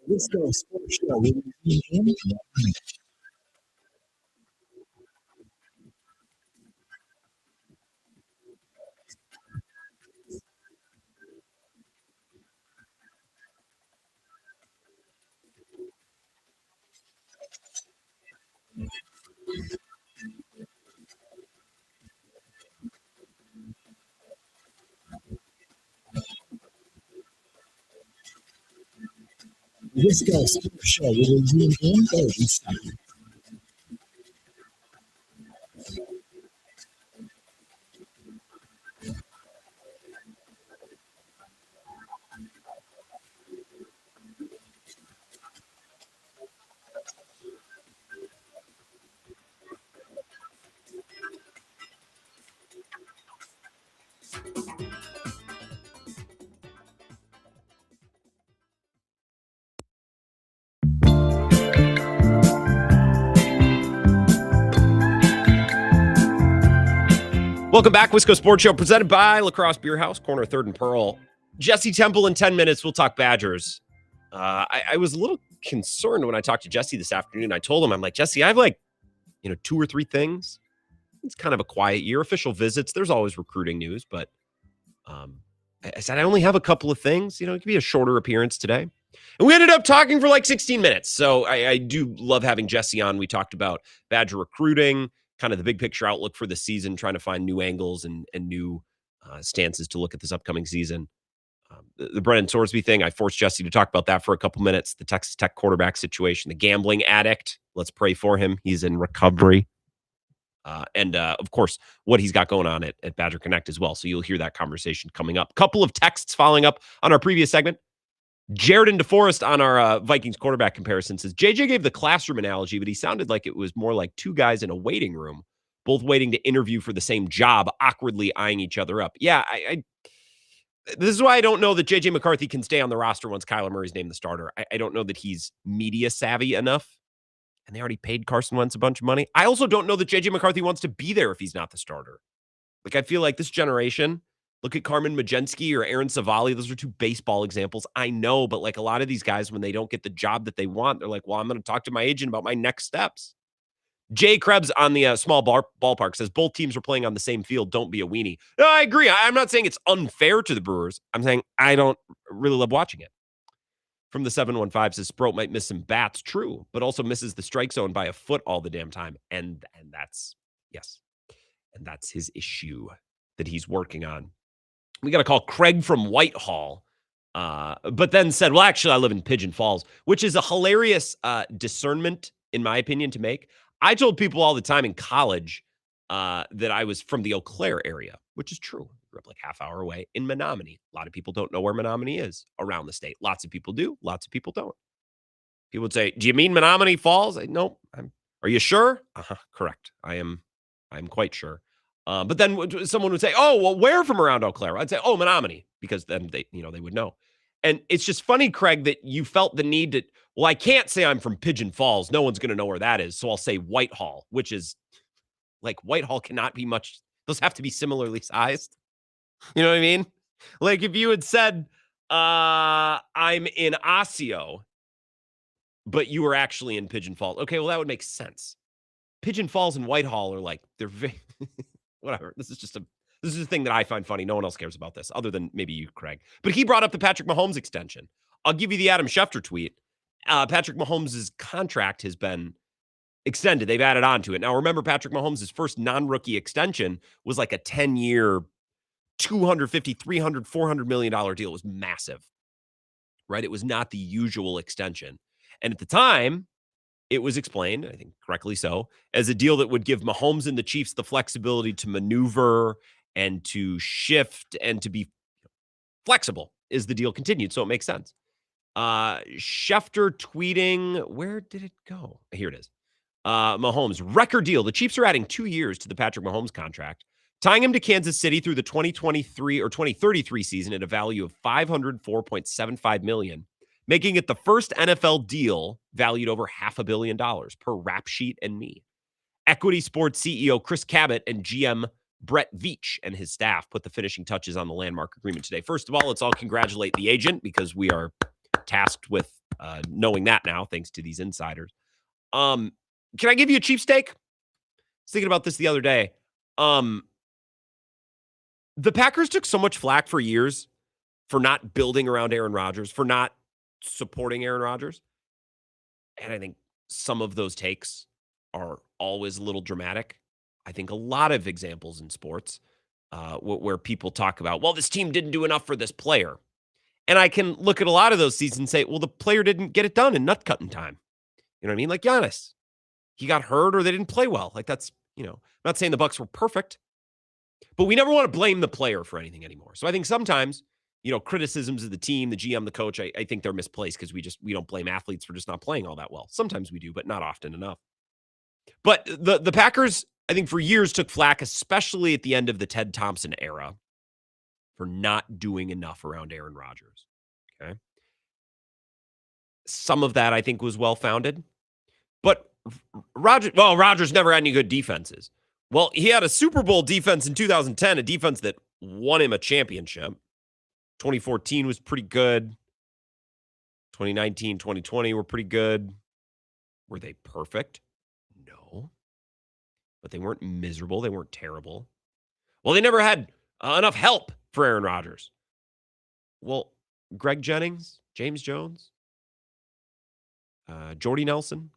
Let's go sports show. With Let's go sports show. With Welcome back, Wisco Sports Show, presented by Lacrosse Beer House, corner 3rd and Pearl. Jesse Temple in 10 minutes. We'll talk Badgers. I was a little concerned when I talked to Jesse this afternoon. I told him, I'm like, Jesse, I have 2 or 3 things. It's kind of a quiet year. Official visits, there's always recruiting news, but I said I only have a couple of things. It could be a shorter appearance today. And we ended up talking for 16 minutes. So I do love having Jesse on. We talked about Badger recruiting, kind of the big picture outlook for the season, trying to find new angles and new stances to look at this upcoming season. The Brennan Sorsby thing, I forced Jesse to talk about that for a couple minutes. The Texas Tech quarterback situation, the gambling addict. Let's pray for him. He's in recovery. And of course, what he's got going on at Badger Connect as well. So you'll hear that conversation coming up. Couple of texts following up on our previous segment. Jared and DeForest on our Vikings quarterback comparison says, JJ gave the classroom analogy, but he sounded like it was more like 2 guys in a waiting room, both waiting to interview for the same job, awkwardly eyeing each other up. Yeah, this is why I don't know that JJ McCarthy can stay on the roster once Kyler Murray's named the starter. I don't know that he's media savvy enough, and they already paid Carson Wentz a bunch of money. I also don't know that JJ McCarthy wants to be there if he's not the starter. I feel like this generation, look at Carmen Majensky or Aaron Savali. Those are 2 baseball examples. I know, but a lot of these guys, when they don't get the job that they want, they're like, well, I'm going to talk to my agent about my next steps. Jay Krebs on the small ballpark says, both teams are playing on the same field. Don't be a weenie. No, I agree. I'm not saying it's unfair to the Brewers. I'm saying I don't really love watching it. From the 715 says, Sproat might miss some bats. True, but also misses the strike zone by a foot all the damn time. And that's, yes. And that's his issue that he's working on. We got to call Craig from Whitehall, but then said, well, actually, I live in Pigeon Falls, which is a hilarious discernment, in my opinion, to make. I told people all the time in college that I was from the Eau Claire area, which is true. I grew up half hour away in Menominee. A lot of people don't know where Menominee is around the state. Lots of people do. Lots of people don't. People would say, do you mean Menominee Falls? No. Are you sure? Correct. I'm quite sure. But then someone would say, oh, well, where from around Eau Claire? I'd say, oh, Menominee, because then they would know. And it's just funny, Craig, that you felt the need to, well, I can't say I'm from Pigeon Falls. No one's going to know where that is. So I'll say Whitehall, which is Whitehall cannot be much. Those have to be similarly sized. You know what I mean? If you had said, I'm in Osseo, but you were actually in Pigeon Falls. Okay, well, that would make sense. Pigeon Falls and Whitehall are they're very, whatever. This is a thing that I find funny. No one else cares about this other than maybe you, Craig. But he brought up the Patrick Mahomes extension. I'll give you the Adam Schefter tweet. Patrick Mahomes' contract has been extended. They've added on to it. Now, remember, Patrick Mahomes' first non-rookie extension was a 10-year, $250, $300, $400 million deal. It was massive, right? It was not the usual extension. And at the time, it was explained, I think correctly so, as a deal that would give Mahomes and the Chiefs the flexibility to maneuver and to shift and to be flexible as the deal continued. So it makes sense. Schefter tweeting, where did it go? Here it is. Mahomes, record deal. The Chiefs are adding 2 years to the Patrick Mahomes contract, tying him to Kansas City through the 2023 or 2033 season at a value of $504.75 million. Making it the first NFL deal valued over $500 million per Rap Sheet and Me. Equity Sports CEO Chris Cabot and GM Brett Veach and his staff put the finishing touches on the landmark agreement today. First of all, let's all congratulate the agent because we are tasked with knowing that now, thanks to these insiders. Can I give you a Chiefs take? I was thinking about this the other day. The Packers took so much flack for years for not building around Aaron Rodgers, for not supporting Aaron Rodgers. And I think some of those takes are always a little dramatic. I think a lot of examples in sports where people talk about, well, this team didn't do enough for this player. And I can look at a lot of those seasons and say, well, the player didn't get it done in nut cutting time. You know what I mean? Like Giannis. He got hurt or they didn't play well. Like that's, I'm not saying the Bucks were perfect, but we never want to blame the player for anything anymore. So I think sometimes, criticisms of the team, the GM, the coach, I think they're misplaced because we don't blame athletes for just not playing all that well. Sometimes we do, but not often enough. But the Packers, I think for years took flack, especially at the end of the Ted Thompson era, for not doing enough around Aaron Rodgers. Okay. Some of that I think was well-founded, but Rodgers never had any good defenses. Well, he had a Super Bowl defense in 2010, a defense that won him a championship. 2014 was pretty good. 2019, 2020 were pretty good. Were they perfect? No. But they weren't miserable. They weren't terrible. Well, they never had enough help for Aaron Rodgers. Well, Greg Jennings, James Jones, Jordy Nelson,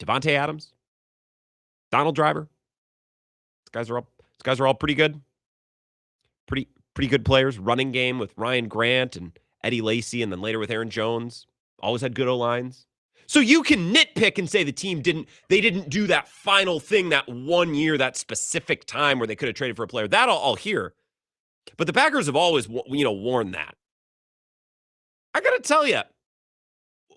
Devontae Adams, Donald Driver. These guys are all pretty good. Pretty good players. Running game with Ryan Grant and Eddie Lacy, and then later with Aaron Jones. Always had good O-lines. So you can nitpick and say the team didn't do that final thing that 1 year, that specific time where they could have traded for a player. That I'll hear. But the Packers have always, warned that. I got to tell you,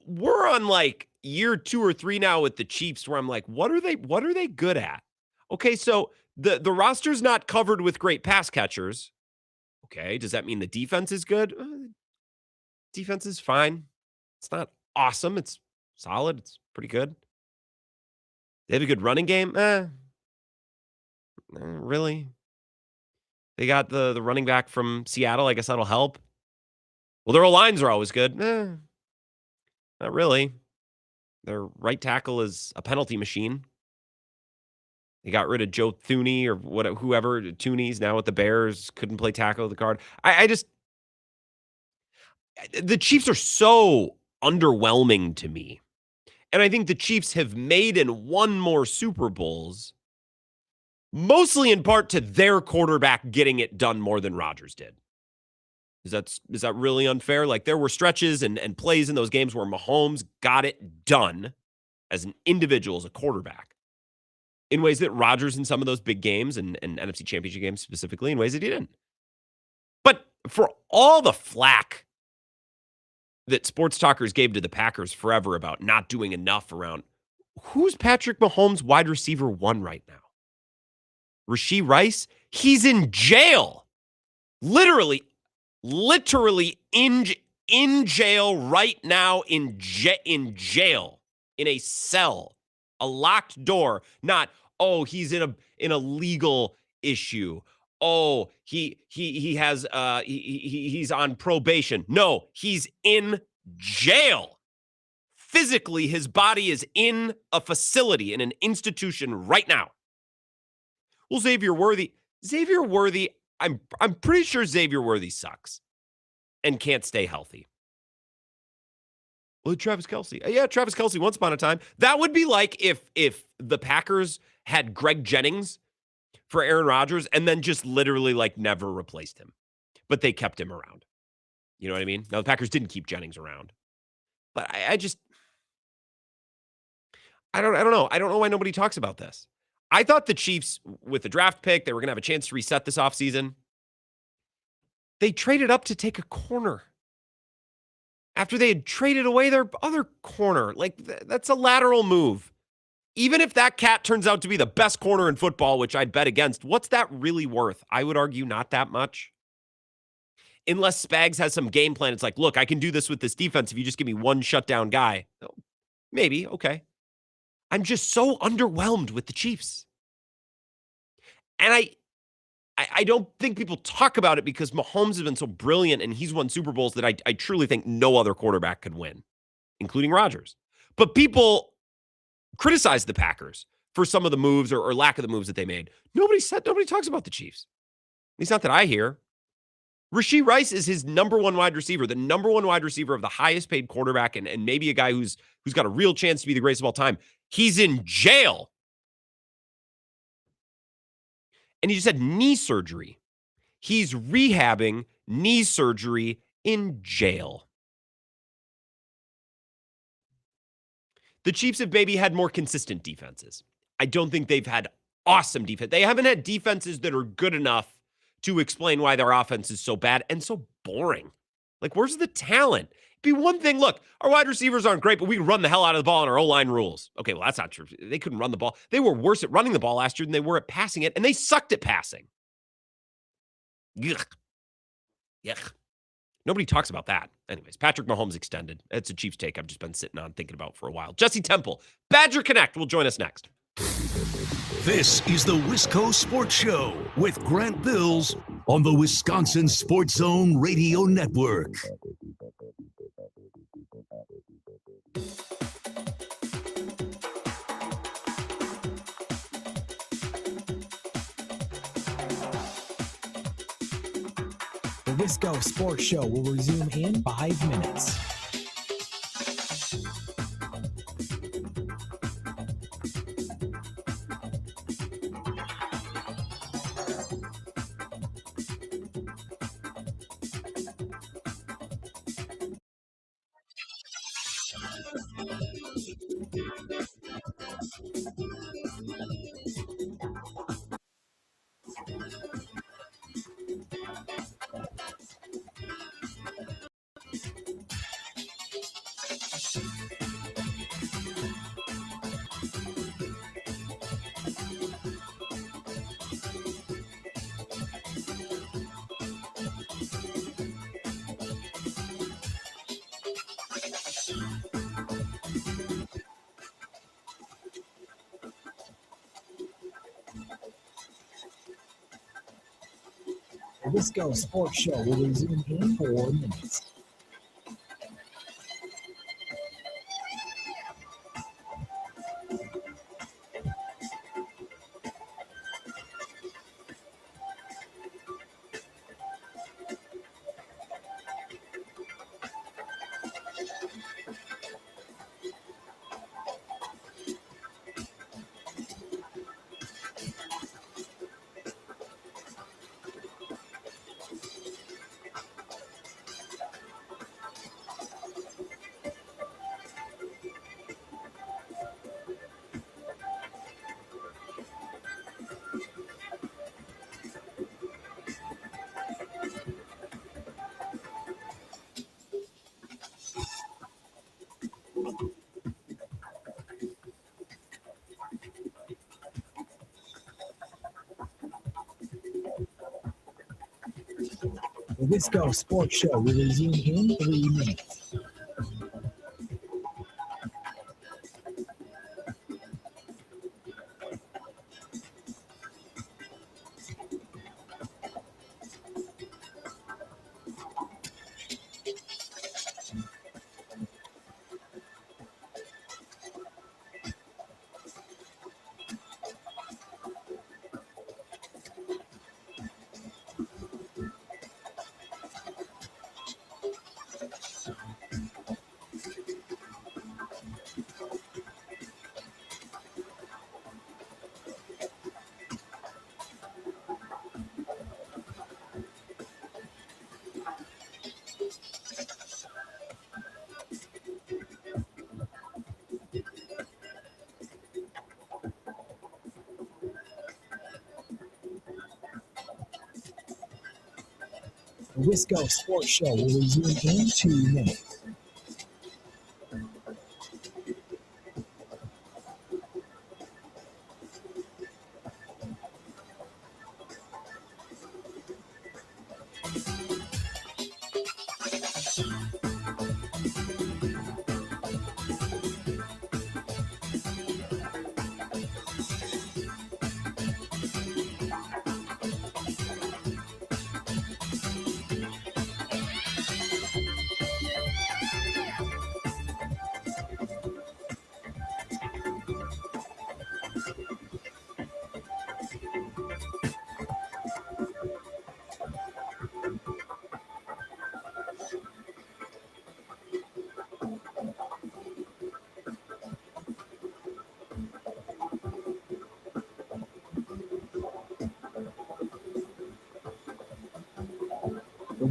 we're on like year 2 or 3 now with the Chiefs where I'm like, what are they good at? Okay, so the roster's not covered with great pass catchers. Okay, does that mean the defense is good? Defense is fine. It's not awesome. It's solid. It's pretty good. They have a good running game? Really? They got the running back from Seattle. I guess that'll help. Well, their lines are always good. Not really. Their right tackle is a penalty machine. They got rid of Joe Thuney or whoever. Thuney's now with the Bears. Couldn't play tackle the guard. The Chiefs are so underwhelming to me. And I think the Chiefs have made and won more Super Bowls, mostly in part to their quarterback getting it done more than Rodgers did. Is that really unfair? Like there were stretches and plays in those games where Mahomes got it done as an individual, as a quarterback, in ways that Rodgers in some of those big games and NFC Championship games specifically, in ways that he didn't. But for all the flack that sports talkers gave to the Packers forever about not doing enough around, who's Patrick Mahomes wide receiver 1 right now? Rashee Rice? He's in jail. Literally in jail right now, in jail, in a cell, a locked door. Not, oh, he's in a legal issue. Oh, he has he's on probation. No, he's in jail. Physically, his body is in a facility, in an institution right now. Well, Xavier Worthy, I'm pretty sure Xavier Worthy sucks and can't stay healthy. Well, Travis Kelce. Yeah, Travis Kelce once upon a time. That would be like if the Packers had Greg Jennings for Aaron Rodgers and then just literally like never replaced him. But they kept him around. You know what I mean? Now, the Packers didn't keep Jennings around. But I don't know. I don't know why nobody talks about this. I thought the Chiefs, with the draft pick, they were going to have a chance to reset this offseason. They traded up to take a corner after they had traded away their other corner. Like, that's a lateral move. Even if that cat turns out to be the best corner in football, which I'd bet against, what's that really worth? I would argue not that much. Unless Spags has some game plan. It's like, look, I can do this with this defense if you just give me one shutdown guy. Maybe, okay. I'm just so underwhelmed with the Chiefs. And I don't think people talk about it because Mahomes has been so brilliant and he's won Super Bowls that I truly think no other quarterback could win, including Rodgers. But people criticize the Packers for some of the moves or lack of the moves that they made. Nobody talks about the Chiefs. At least not that I hear. Rashee Rice is his number one wide receiver, the number one wide receiver of the highest paid quarterback, and maybe a guy who's got a real chance to be the greatest of all time. He's in jail. And he just had knee surgery. He's rehabbing knee surgery in jail. The Chiefs have maybe had more consistent defenses. I don't think they've had awesome defense. They haven't had defenses that are good enough to explain why their offense is so bad and so boring. Like, where's the talent? It'd be one thing, look, our wide receivers aren't great, but we can run the hell out of the ball and our O-line rules. Okay, well, that's not true. They couldn't run the ball. They were worse at running the ball last year than they were at passing it, and they sucked at passing. Yuck. Yuck. Nobody talks about that. Anyways, Patrick Mahomes extended. It's a Chiefs take I've just been sitting on thinking about for a while. Jesse Temple, Badger Connect, will join us next. This is the Wisco Sports Show with Grant Bills on the Wisconsin Sports Zone Radio Network. The Wisco Sports Show will resume in 5 minutes. The Wisco Sports Show will resume in 4 minutes. The Wisco Sports Show will resume in 3 minutes. The Wisco Sports Show will resume in 2 minutes.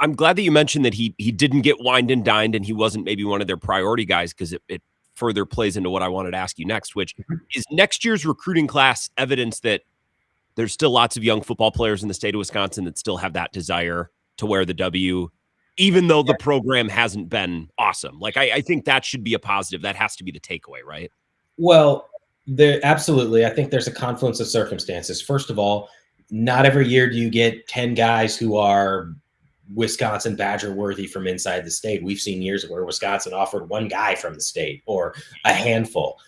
I'm glad that you mentioned that he didn't get wined and dined and he wasn't maybe one of their priority guys, because it further plays into what I wanted to ask you next, which is next year's recruiting class evidence that there's still lots of young football players in the state of Wisconsin that still have that desire to wear the W, even though the program hasn't been awesome. Like, I think that should be a positive. That has to be the takeaway, right? Well, absolutely. I think there's a confluence of circumstances. First of all, not every year do you get 10 guys who are Wisconsin Badger worthy from inside the state. We've seen years where Wisconsin offered one guy from the state or a handful.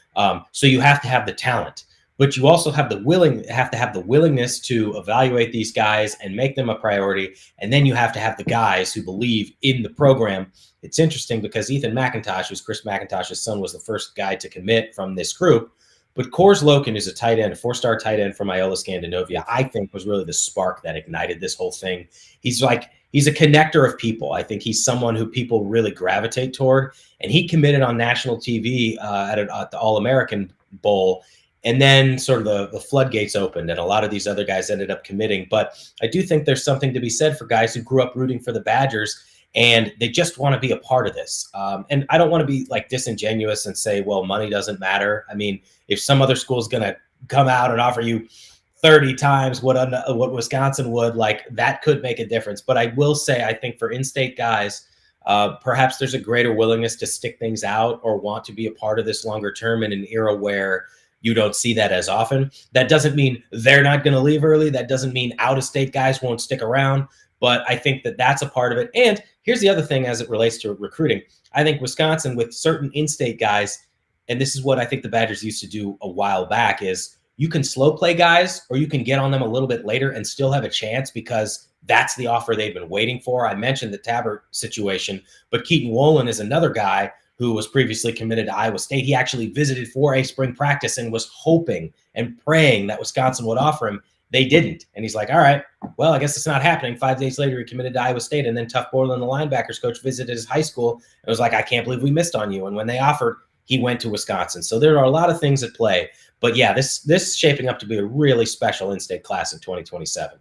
So you have to have the talent, but you also have to have the willingness to evaluate these guys and make them a priority. And then you have to have the guys who believe in the program. It's interesting because Ethan McIntosh, who's Chris McIntosh's son, was the first guy to commit from this group. But Kors Loken is a tight end, a 4-star tight end from Iola Scandinavia, I think was really the spark that ignited this whole thing. He's a connector of people. I think he's someone who people really gravitate toward. And he committed on national TV at the All-American Bowl. And then sort of the floodgates opened and a lot of these other guys ended up committing. But I do think there's something to be said for guys who grew up rooting for the Badgers and they just want to be a part of this. And I don't want to be like disingenuous and say, well, money doesn't matter. I mean, if some other school is going to come out and offer you 30 times what Wisconsin would, like, that could make a difference. But I will say, I think for in-state guys, perhaps there's a greater willingness to stick things out or want to be a part of this longer term in an era where you don't see that as often. That doesn't mean they're not going to leave early. That doesn't mean out-of-state guys won't stick around. But I think that that's a part of it. And here's the other thing as it relates to recruiting. I think Wisconsin, with certain in-state guys, and this is what I think the Badgers used to do a while back, is you can slow play guys or you can get on them a little bit later and still have a chance because that's the offer they've been waiting for. I mentioned the Tabbert situation, but Keaton Wolin is another guy who was previously committed to Iowa State. He actually visited for a spring practice and was hoping and praying that Wisconsin would offer him. They didn't. And he's like, all right, well, I guess it's not happening. 5 days later, he committed to Iowa State. And then Tuff Borland, the linebackers coach, visited his high school and was like, I can't believe we missed on you. And when they offered, he went to Wisconsin. So there are a lot of things at play. But yeah, this is shaping up to be a really special in-state class in 2027.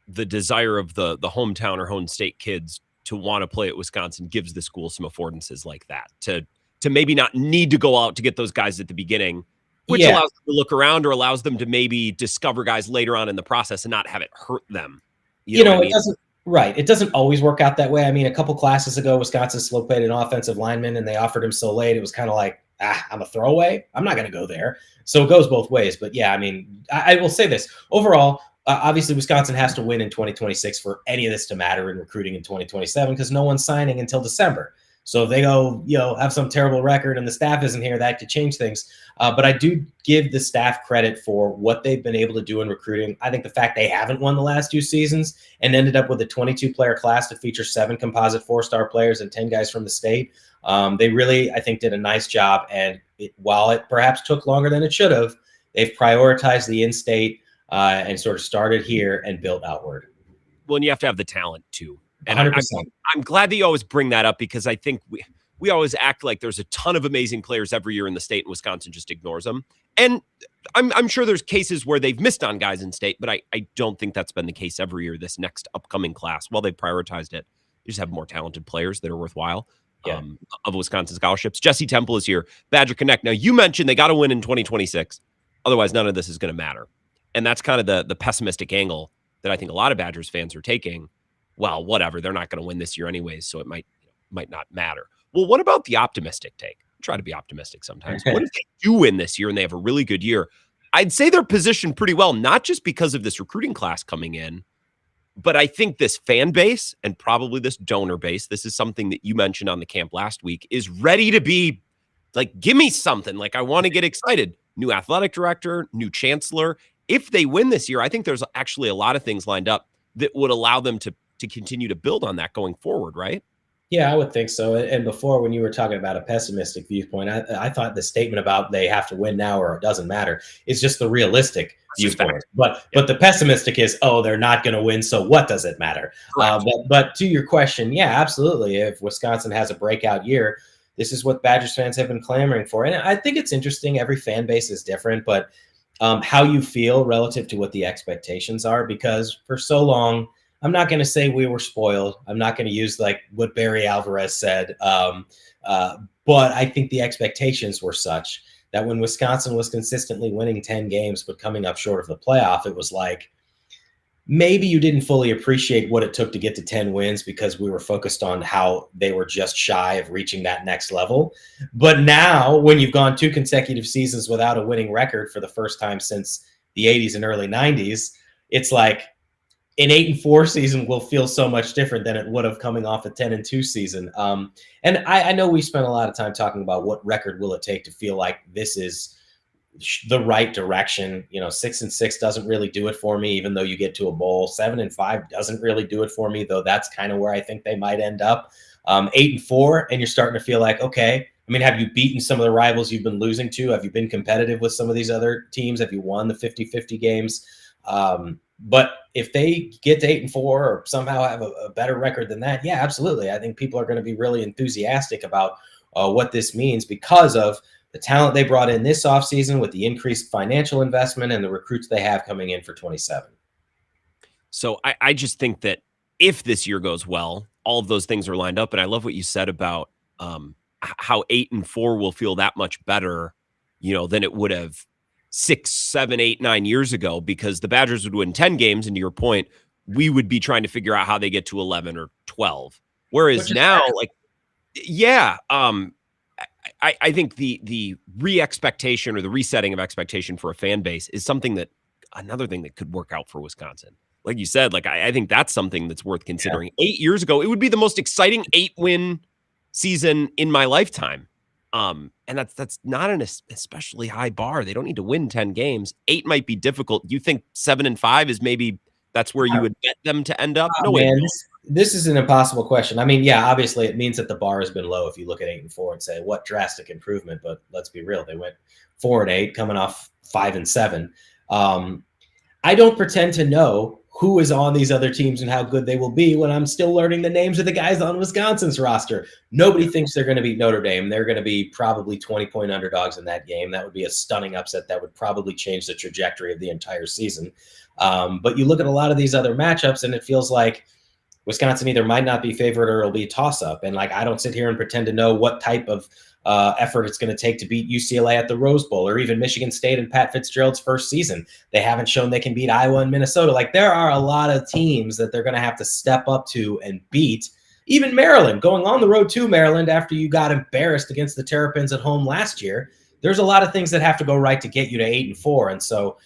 The desire of the hometown or home state kids to want to play at Wisconsin gives the school some affordances like that to maybe not need to go out to get those guys at the beginning, which allows them to look around or allows them to maybe discover guys later on in the process and not have it hurt them. You know what I mean? It doesn't always work out that way. I mean, a couple classes ago, Wisconsin slow played an offensive lineman and they offered him so late. It was kind of like, I'm a throwaway. I'm not going to go there. So it goes both ways. But yeah, I mean, I will say this overall. Obviously, Wisconsin has to win in 2026 for any of this to matter in recruiting in 2027 because no one's signing until December. So if they go, have some terrible record and the staff isn't here, that could change things. But I do give the staff credit for what they've been able to do in recruiting. I think the fact they haven't won the last 2 seasons and ended up with a 22-player class to feature 7 composite 4-star players and 10 guys from the state, they really, I think, did a nice job. And while it perhaps took longer than it should have, they've prioritized the in-state and sort of started here and built outward. Well, and you have to have the talent too. And 100%. I'm glad that you always bring that up because I think we always act like there's a ton of amazing players every year in the state and Wisconsin just ignores them. And I'm sure there's cases where they've missed on guys in state, but I don't think that's been the case every year. This next upcoming class, while they prioritized it, you just have more talented players that are worthwhile of Wisconsin scholarships. Jesse Temple is here, Badger Connect. Now, you mentioned they got to win in 2026. Otherwise, none of this is going to matter. And that's kind of the pessimistic angle that I think a lot of Badgers fans are taking. Well, whatever, they're not going to win this year anyways, so it might not matter. Well, what about the optimistic take? I try to be optimistic sometimes. What if they do win this year and they have a really good year? I'd say they're positioned pretty well, not just because of this recruiting class coming in, but I think this fan base and probably this donor base, this is something that you mentioned on the camp last week, is ready to be like, give me something. Like, I want to get excited. New athletic director, new chancellor. If they win this year, I think there's actually a lot of things lined up that would allow them to continue to build on that going forward, right? Yeah, I would think so. And before, when you were talking about a pessimistic viewpoint, I thought the statement about they have to win now or it doesn't matter is just the realistic viewpoint. But the pessimistic is, they're not going to win, so what does it matter? But to your question, yeah, absolutely. If Wisconsin has a breakout year, this is what Badgers fans have been clamoring for. And I think it's interesting. Every fan base is different, but how you feel relative to what the expectations are, because for so long, I'm not going to say we were spoiled. I'm not going to use like what Barry Alvarez said. But I think the expectations were such that when Wisconsin was consistently winning 10 games, but coming up short of the playoff, it was like, maybe you didn't fully appreciate what it took to get to 10 wins because we were focused on how they were just shy of reaching that next level. But now when you've gone 2 consecutive seasons without a winning record for the first time since the 80s and early 90s, it's like an 8-4 season will feel so much different than it would have coming off a 10-2 season. And I know we spent a lot of time talking about what record will it take to feel like this is the right direction. 6-6 doesn't really do it for me, even though you get to a bowl. 7-5 doesn't really do it for me, though that's kind of where I think they might end up. 8-4, and you're starting to feel like, okay, I mean, have you beaten some of the rivals you've been losing to? Have you been competitive with some of these other teams? Have you won the 50-50 games? But if they get to 8-4 or somehow have a better record than that, yeah, absolutely. I think people are going to be really enthusiastic about what this means because of the talent they brought in this offseason with the increased financial investment and the recruits they have coming in for 27. So I just think that if this year goes well, all of those things are lined up. And I love what you said about how 8-4 will feel that much better, than it would have 6, 7, 8, 9 years ago, because the Badgers would win 10 games. And to your point, we would be trying to figure out how they get to 11 or 12. Whereas now, I think the re-expectation or the resetting of expectation for a fan base is another thing that could work out for Wisconsin. Like you said, I think that's something that's worth considering. Yeah. 8 years ago, it would be the most exciting 8-win season in my lifetime. And that's not an especially high bar. They don't need to win 10 games. 8 might be difficult. You think 7-5 is maybe that's where you would bet them to end up? No way. This is an impossible question. I mean, yeah, obviously it means that the bar has been low if you look at 8-4 and say what drastic improvement. But let's be real, they went 4-8, coming off 5-7. I don't pretend to know who is on these other teams and how good they will be when I'm still learning the names of the guys on Wisconsin's roster. Nobody thinks they're going to beat Notre Dame. They're going to be probably 20-point underdogs in that game. That would be a stunning upset that would probably change the trajectory of the entire season. But you look at a lot of these other matchups and it feels like Wisconsin either might not be favored or it'll be a toss-up. And I don't sit here and pretend to know what type of effort it's going to take to beat UCLA at the Rose Bowl or even Michigan State in Pat Fitzgerald's first season. They haven't shown they can beat Iowa and Minnesota. There are a lot of teams that they're going to have to step up to and beat. Even Maryland, going on the road to Maryland after you got embarrassed against the Terrapins at home last year. There's a lot of things that have to go right to get you to 8-4. And so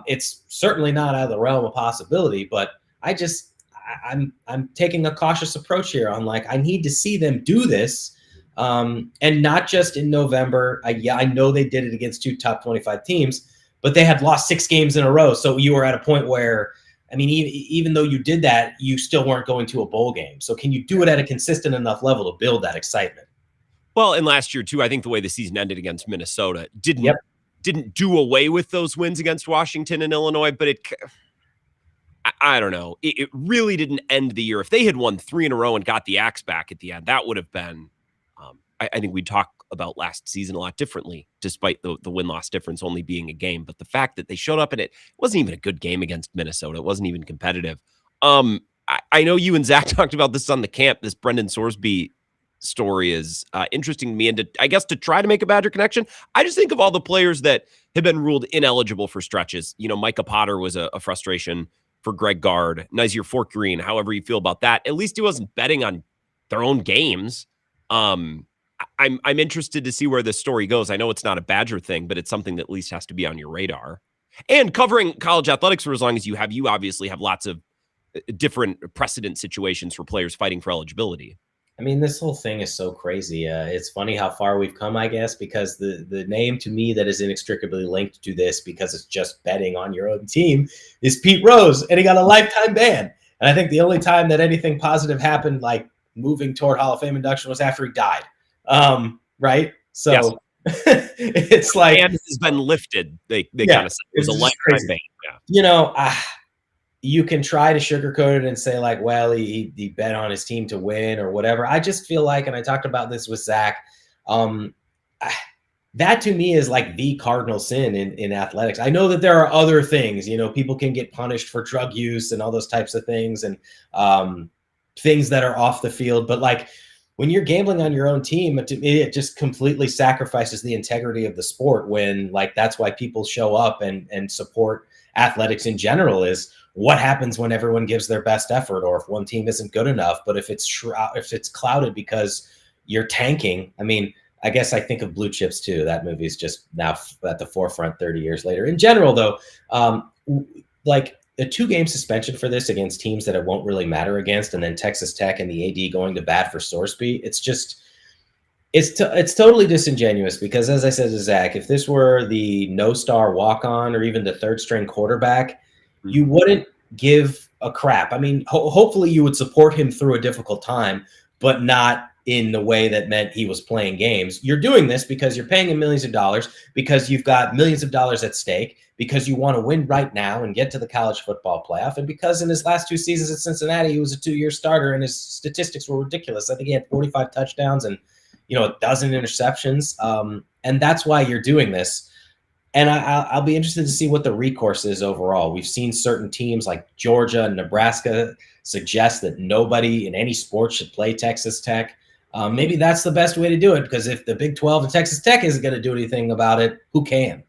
it's certainly not out of the realm of possibility, but I'm taking a cautious approach here on I need to see them do this. And not just in November. I know they did it against 2 top 25 teams, but they had lost 6 games in a row. So you were at a point where, I mean, even though you did that, you still weren't going to a bowl game. So can you do it at a consistent enough level to build that excitement? Well, and last year too, I think the way the season ended against Minnesota didn't do away with those wins against Washington and Illinois, but I don't know. It really didn't end the year. If they had won 3 in a row and got the axe back at the end, that would have been, I think we'd talk about last season a lot differently, despite the win-loss difference only being a game. But the fact that they showed up and it wasn't even a good game against Minnesota. It wasn't even competitive. I know you and Zach talked about this on the camp. This Brendan Sorsby story is interesting to me. And to try to make a Badger connection, I just think of all the players that have been ruled ineligible for stretches. Micah Potter was a frustration for Greg Gard. Nazir Fork-Green, however you feel about that. At least he wasn't betting on their own games. I'm interested to see where this story goes. I know it's not a Badger thing, but it's something that at least has to be on your radar. And covering college athletics for as long as you obviously have lots of different precedent situations for players fighting for eligibility. I mean, this whole thing is so crazy. It's funny how far we've come, I guess, because the name to me that is inextricably linked to this, because it's just betting on your own team, is Pete Rose, and he got a lifetime ban. And I think the only time that anything positive happened, moving toward Hall of Fame induction, was after he died. Right? So yes. It's and this has been lifted. They kind of said it was a lifetime ban. Yeah. You can try to sugarcoat it and say well, he bet on his team to win or whatever. I just feel like, and I talked about this with Zach, that to me is like the cardinal sin in athletics. I know that there are other things, people can get punished for drug use and all those types of things, and things that are off the field. But like when you're gambling on your own team, it just completely sacrifices the integrity of the sport, when like that's why people show up and support athletics in general. Is what happens when everyone gives their best effort, or if one team isn't good enough. But if it's clouded because you're tanking, I mean, I guess I think of Blue Chips too. That movie is just now at the forefront 30 years later. In general, though, like a 2-game suspension for this against teams that it won't really matter against, and then Texas Tech and the AD going to bat for Sorsby, it's totally disingenuous. Because as I said to Zach, if this were the no-star walk-on or even the third-string quarterback, you wouldn't give a crap. I mean, hopefully you would support him through a difficult time, but not in the way that meant he was playing games. You're doing this because you're paying him millions of dollars, because you've got millions of dollars at stake, because you want to win right now and get to the college football playoff, and because in his last 2 seasons at Cincinnati, he was a 2-year starter and his statistics were ridiculous. I think he had 45 touchdowns and 12 interceptions. And that's why you're doing this. And I'll be interested to see what the recourse is overall. We've seen certain teams like Georgia and Nebraska suggest that nobody in any sport should play Texas Tech. Maybe that's the best way to do it, because if the Big 12 and Texas Tech isn't going to do anything about it, who can?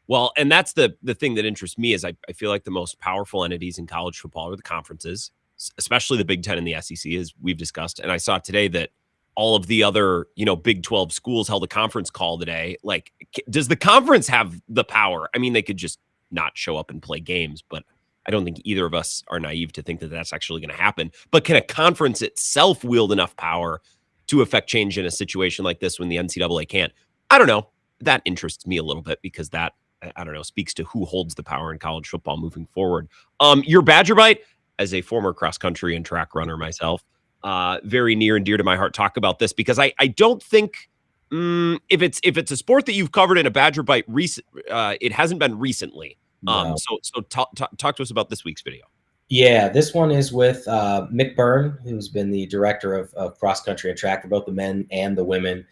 Well, and that's the thing that interests me is I feel like the most powerful entities in college football are the conferences, especially the Big 10 and the SEC, as we've discussed. And I saw today that all of the other, Big 12 schools held a conference call today. Like, does the conference have the power? I mean, they could just not show up and play games, but I don't think either of us are naive to think that that's actually going to happen. But can a conference itself wield enough power to affect change in a situation like this when the NCAA can't? I don't know. That interests me a little bit, because that, I don't know, speaks to who holds the power in college football moving forward. Your Badger Bite, as a former cross country and track runner myself, very near and dear to my heart, talk about this, because I don't think if it's a sport that you've covered in a Badger Bite, it hasn't been recently. No. So talk to us about this week's video. Yeah, this one is with Mick Byrne, who's been the director of cross country and track for both the men and the women.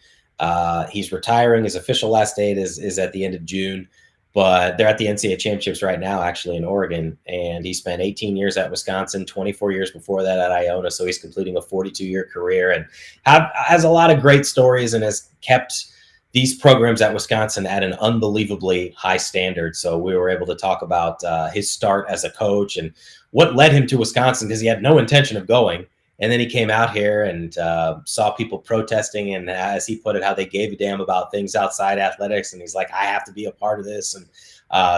He's retiring. His official last date is at the end of June, but they're at the NCAA championships right now, actually in Oregon. And he spent 18 years at Wisconsin, 24 years before that at Iona. So he's completing a 42-year career and has a lot of great stories, and has kept these programs at Wisconsin at an unbelievably high standard. So we were able to talk about his start as a coach and what led him to Wisconsin, because he had no intention of going. And then he came out here and saw people protesting, and as he put it, how they gave a damn about things outside athletics. And he's like, I have to be a part of this. And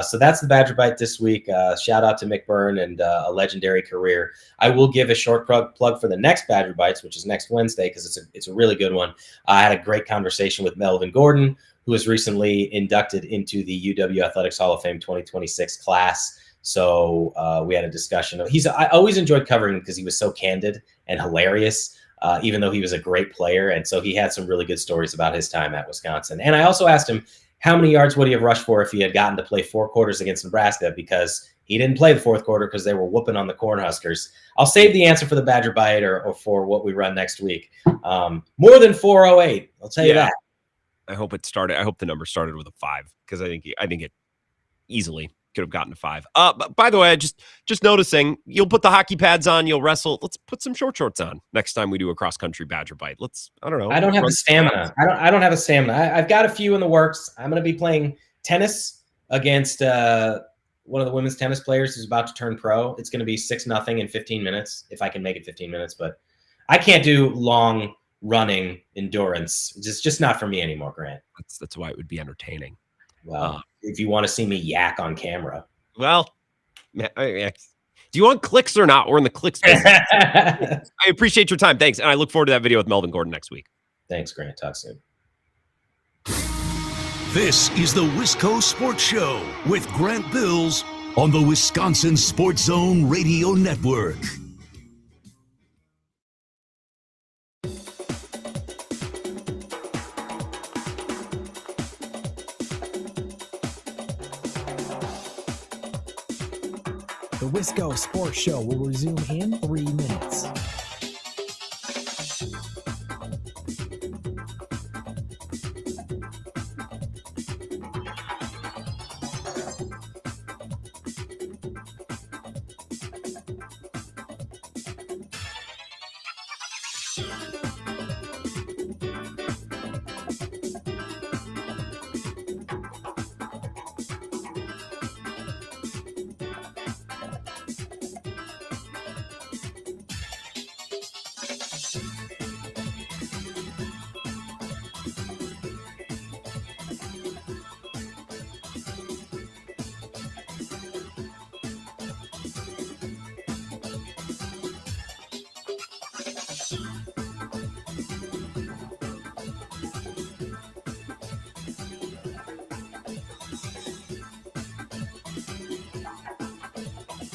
so that's the Badger Bite this week. Shout out to Mick Byrne and a legendary career. I will give a short plug for the next Badger Bites, which is next Wednesday, because it's a really good one. I had a great conversation with Melvin Gordon, who was recently inducted into the UW Athletics Hall of Fame 2026 class. So we had a discussion. I always enjoyed covering him because he was so candid and hilarious, even though he was a great player. And so he had some really good stories about his time at Wisconsin. And I also asked him, how many yards would he have rushed for if he had gotten to play 4 quarters against Nebraska? Because he didn't play the 4th quarter because they were whooping on the Cornhuskers. I'll save the answer for the Badger Bite or for what we run next week. More than 408. I'll tell you that. I hope the number started with a 5, because I think it easily could have gotten to 5. But by the way, just noticing, you'll put the hockey pads on, you'll wrestle. Let's put some shorts on next time we do a cross country Badger Bite. I don't know. I don't have the stamina. I don't have the stamina. I've got a few in the works. I'm going to be playing tennis against one of the women's tennis players who's about to turn pro. It's going to be 6-0 in 15 minutes, if I can make it 15 minutes. But I can't do long running endurance. It's just not for me anymore, Grant. That's why it would be entertaining. Well, if you want to see me yak on camera. Well, do you want clicks or not? We're in the clicks business. I appreciate your time. Thanks. And I look forward to that video with Melvin Gordon next week. Thanks, Grant. Talk soon. This is the Wisco Sports Show with Grant Bills on the Wisconsin Sports Zone Radio Network. The Wisco Sports Show will resume in 3 minutes.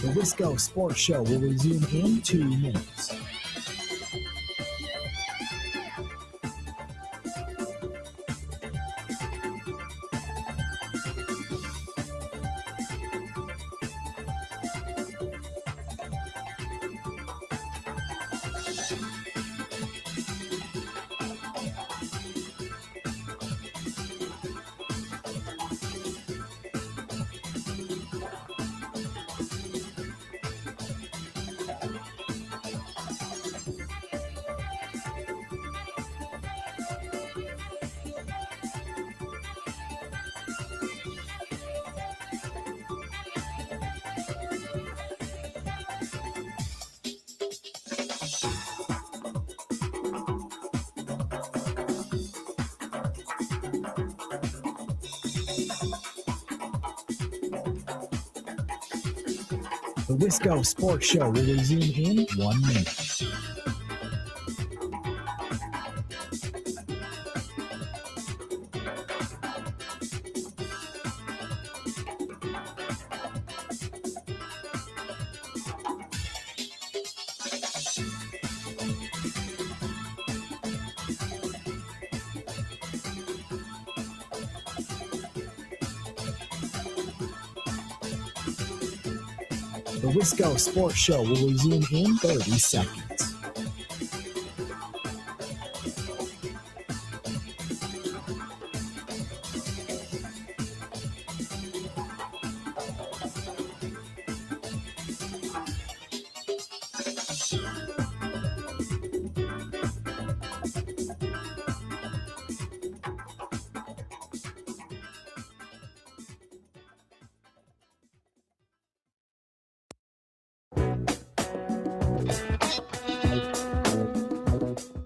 The Wisco Sports Show will resume in 2 minutes. The Wisco Sports Show will resume in 1 minute. The Wisco Sports Show will resume in 30 seconds.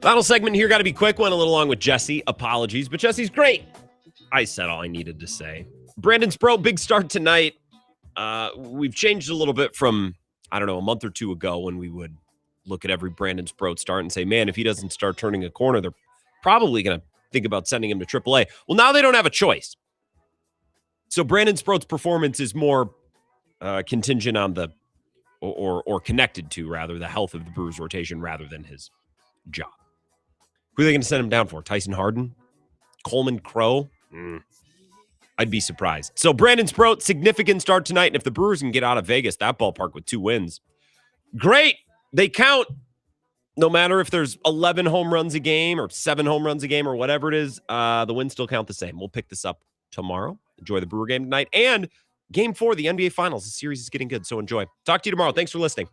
Final segment here. Got to be quick. Went a little long with Jesse. Apologies, but Jesse's great. I said all I needed to say. Brandon Sproat, big start tonight. We've changed a little bit from, I don't know, a month or two ago when we would look at every Brandon Sproat start and say, man, if he doesn't start turning a corner, they're probably going to think about sending him to AAA. Well, now they don't have a choice. So Brandon Sproat's performance is more contingent on the, or connected to, rather, the health of the Brewers rotation rather than his job. Who are they going to send him down for? Tyson Harden? Coleman Crow? I'd be surprised. So Brandon Sproat, significant start tonight. And if the Brewers can get out of Vegas, that ballpark with 2 wins, great. They count. No matter if there's 11 home runs a game or 7 home runs a game or whatever it is, the wins still count the same. We'll pick this up tomorrow. Enjoy the Brewer game tonight. And Game 4, the NBA Finals. The series is getting good, so enjoy. Talk to you tomorrow. Thanks for listening.